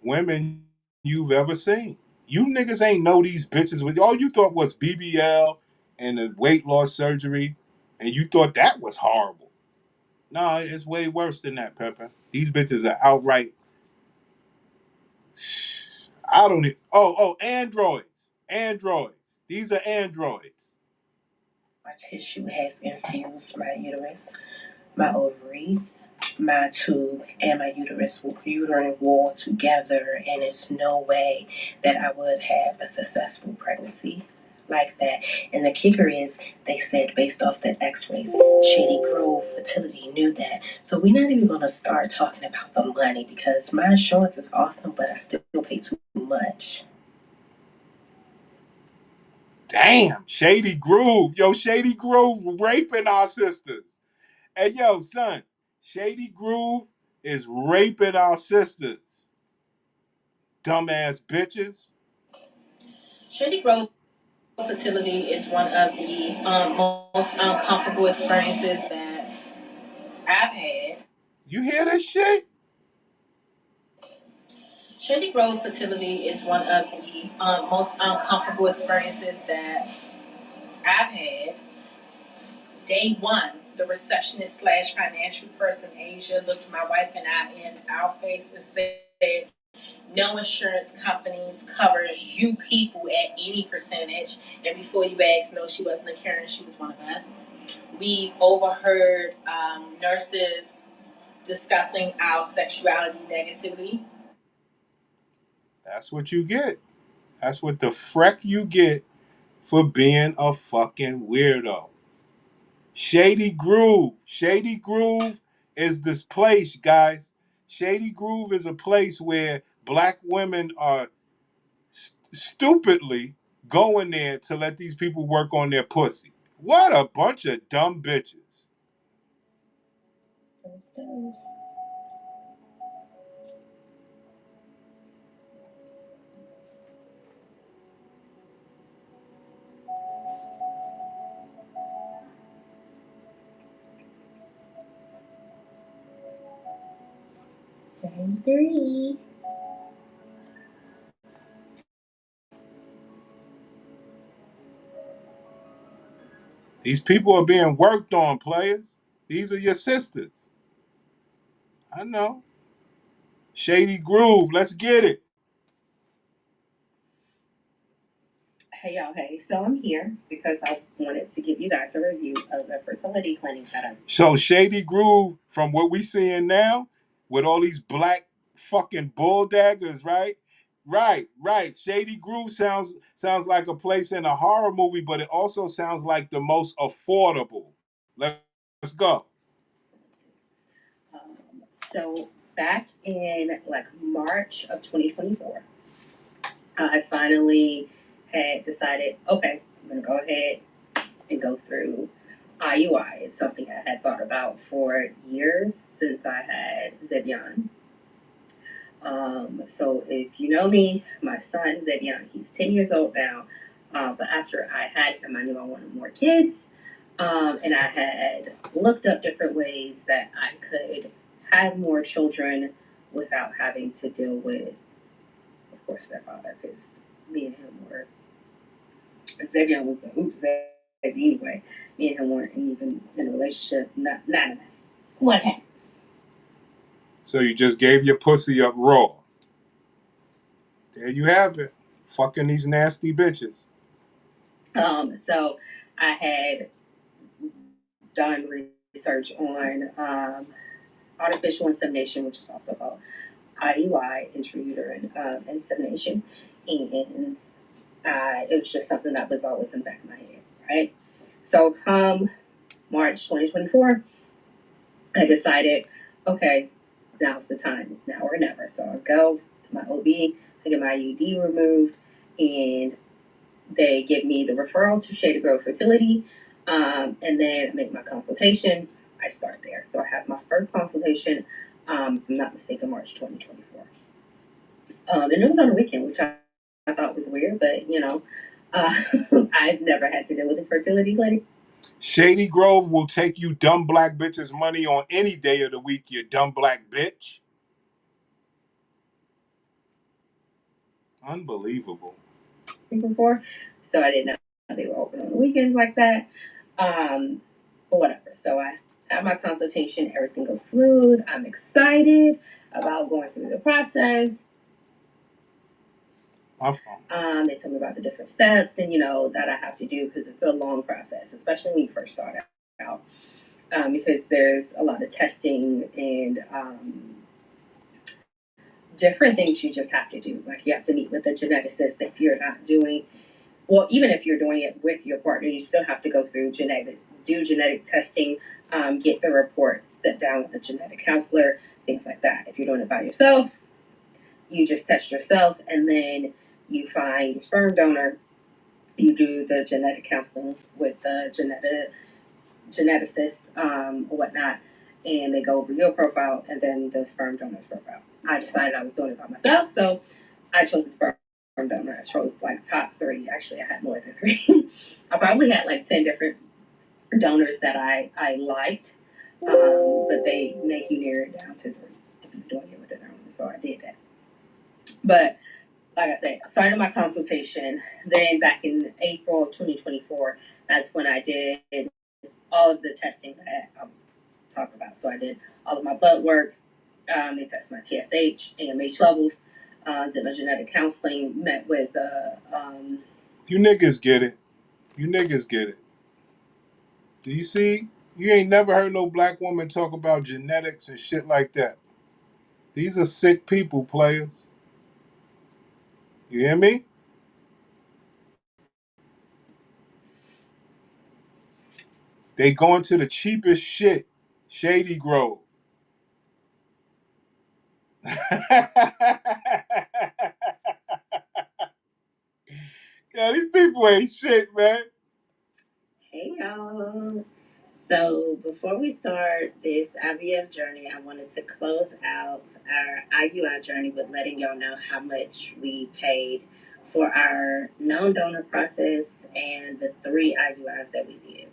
women you've ever seen. You niggas ain't know these bitches with all you thought was BBL and the weight loss surgery, and you thought that was horrible. No, it's way worse than that, Pepper. These bitches are outright. I don't need. Androids. Androids. These are androids. My tissue has infused my uterus, my ovaries, my tube, and my uterine wall together, and it's no way that I would have a successful pregnancy like that. And the kicker is, they said based off the X-rays, Shady Grove Fertility knew that. So we're not even going to start talking about the money because my insurance is awesome, but I still pay too much. Damn, Shady Groove. Yo, Shady Groove raping our sisters. Hey, yo, son, Shady Groove is raping our sisters. Dumbass bitches. Shady Grove Fertility is one of the most uncomfortable experiences that I've had. You hear this shit? Shady Grove Fertility is one of the most uncomfortable experiences that I've had. Day one, the receptionist slash financial person, Asia, looked my wife and I in our face and said, no insurance companies covers you people at any percentage. And before you ask, no, she wasn't a Karen, she was one of us. We overheard nurses discussing our sexuality negatively. That's what you get. That's what the freck you get for being a fucking weirdo. Shady Groove. Shady Groove is this place, guys. Shady Groove is a place where black women are stupidly going there to let these people work on their pussy. What a bunch of dumb bitches. Three. These people are being worked on, players. These are your sisters. I know. Shady Groove, let's get it. Hey y'all, hey. So I'm here because I wanted to give you guys a review of a fertility clinic that I'm. So Shady Groove, from what we seeing now, with all these black fucking bull daggers, right? Right. Shady Groove sounds like a place in a horror movie, but it also sounds like the most affordable. Let's go. So back in like March of 2024, I finally had decided, okay, I'm gonna go ahead and go through IUI. It's something I had thought about for years since I had Zebion. So if you know me, my son Zebion, he's 10 years old now. But after I had him, I knew I wanted more kids. And I had looked up different ways that I could have more children without having to deal with, of course, their father, because me and him were, Zebion was the oops anyway. Me and him weren't even in a relationship. Not enough. What happened? So you just gave your pussy up raw. There you have it. Fucking these nasty bitches. So I had done research on artificial insemination, which is also called IUI, intrauterine insemination, and it was just something that was always in the back of my head, right? So come March 2024, I decided, okay, now's the time. It's now or never. So I go to my OB, I get my IUD removed, and they give me the referral to Shady Grove Fertility, and then I make my consultation. I start there. So I have my first consultation, if I'm not mistaken, March 2024. And it was on a weekend, which I thought was weird, but I've never had to deal with a fertility clinic. Shady Grove will take you dumb black bitches money on any day of the week, you dumb black bitch. Unbelievable. Before, so I didn't know they were open on the weekends like that. But whatever. So I have my consultation. Everything goes smooth. I'm excited about going through the process. They tell me about the different steps and that I have to do because it's a long process, especially when you first start out, because there's a lot of testing and different things you just have to do. Like you have to meet with a geneticist if you're not doing. Well, even if you're doing it with your partner, you still have to go through genetic testing, get the reports, sit down with a genetic counselor, things like that. If you're doing it by yourself, you just test yourself, and then you find your sperm donor. You do the genetic counseling with the geneticist or whatnot, and they go over your profile and then the sperm donor's profile. I decided I was doing it by myself, so I chose the sperm donor. I chose like top 3. Actually, I had more than 3. I probably had like 10 different donors that I liked, but they make you narrow it down to 3 if you're doing it with their own. So I did that. But like I said, I started my consultation. Then back in April of 2024, that's when I did all of the testing that I'm talking about. So I did all of my blood work. They tested my TSH, AMH levels, did my genetic counseling, met with You niggas get it. You niggas get it. Do you see? You ain't never heard no black woman talk about genetics and shit like that. These are sick people, players. You hear me? They going to the cheapest shit. Shady Grove. Yeah, these people ain't shit, man. Hey y'all. So before we start this IVF journey, I wanted to close out our IUI journey with letting y'all know how much we paid for our known donor process and the 3 IUIs that we did.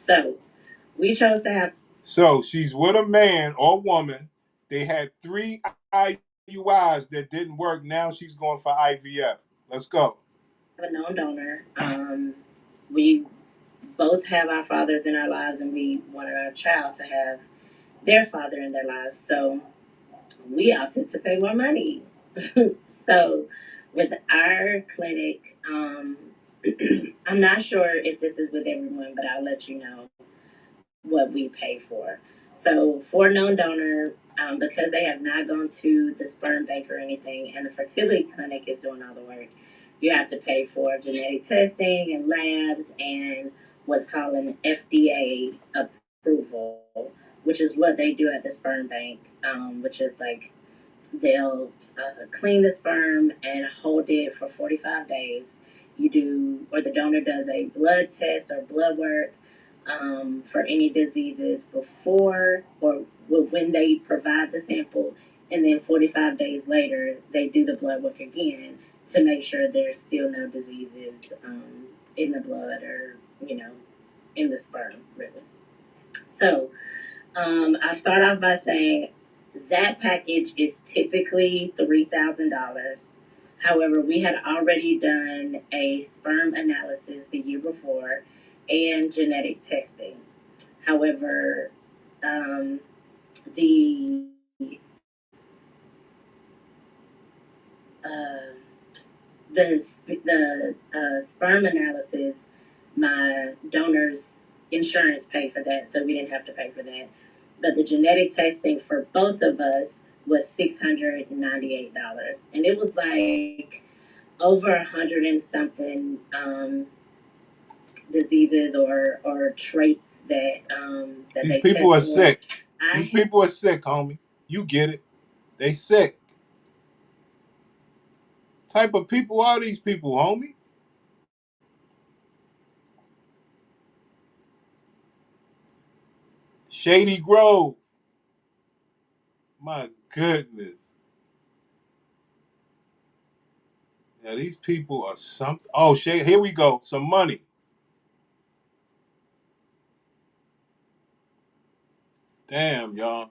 So we chose to have. So she's with a man or woman. They had 3 IUIs that didn't work. Now she's going for IVF. Let's go. A known donor. We both have our fathers in our lives, and we wanted our child to have their father in their lives. So we opted to pay more money. So with our clinic, I'm not sure if this is with everyone, but I'll let you know what we pay for. So for known donor, because they have not gone to the sperm bank or anything, and the fertility clinic is doing all the work, you have to pay for genetic testing and labs and what's called an FDA approval, which is what they do at the sperm bank, which is like they'll clean the sperm and hold it for 45 days. You do, or the donor does a blood test or blood work for any diseases before or when they provide the sample, and then 45 days later they do the blood work again to make sure there's still no diseases in the blood or in the sperm really. So I start off by saying that package is typically $3,000. However, we had already done a sperm analysis the year before and genetic testing. However, the uh, the sperm analysis, my donor's insurance paid for that, so we didn't have to pay for that. But the genetic testing for both of us was $698, and it was like over 100 and something diseases or traits that These they people are test for. sick. These people are sick, homie. You get it. They sick. Type of people are these people, homie? Shady Grove. My goodness. Yeah, these people are something. Oh, shit. Here we go. Some money. Damn, y'all.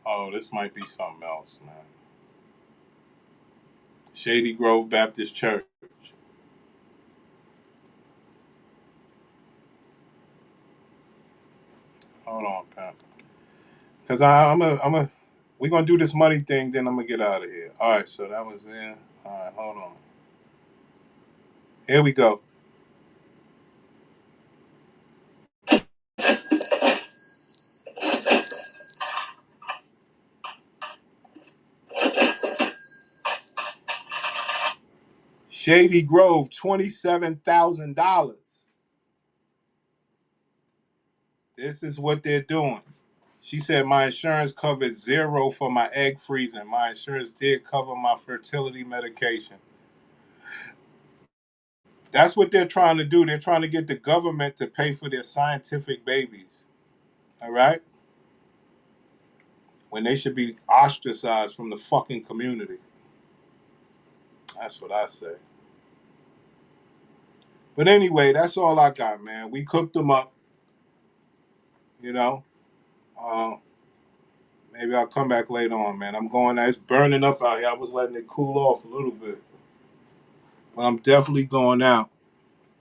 Oh, this might be something else, man. Shady Grove Baptist Church. Hold on, Pam. Because we're going to do this money thing, then I'm going to get out of here. All right, so that was there. All right, hold on. Here we go. Shady Grove, $27,000. This is what they're doing. She said my insurance covered zero for my egg freezing. My insurance did cover my fertility medication. That's what they're trying to do. They're trying to get the government to pay for their scientific babies. All right? When they should be ostracized from the fucking community. That's what I say. But anyway, that's all I got, man. We cooked them up. You know? Maybe I'll come back later on, man. I'm going out. It's burning up out here. I was letting it cool off a little bit. But I'm definitely going out.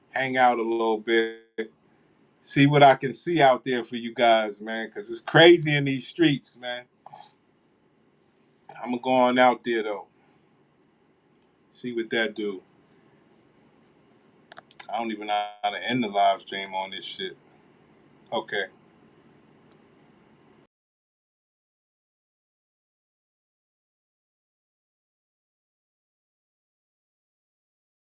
Hang out a little bit. See what I can see out there for you guys, man. Because it's crazy in these streets, man. I'm going out there, though. See what that do. I don't even know how to end the live stream on this shit. Okay.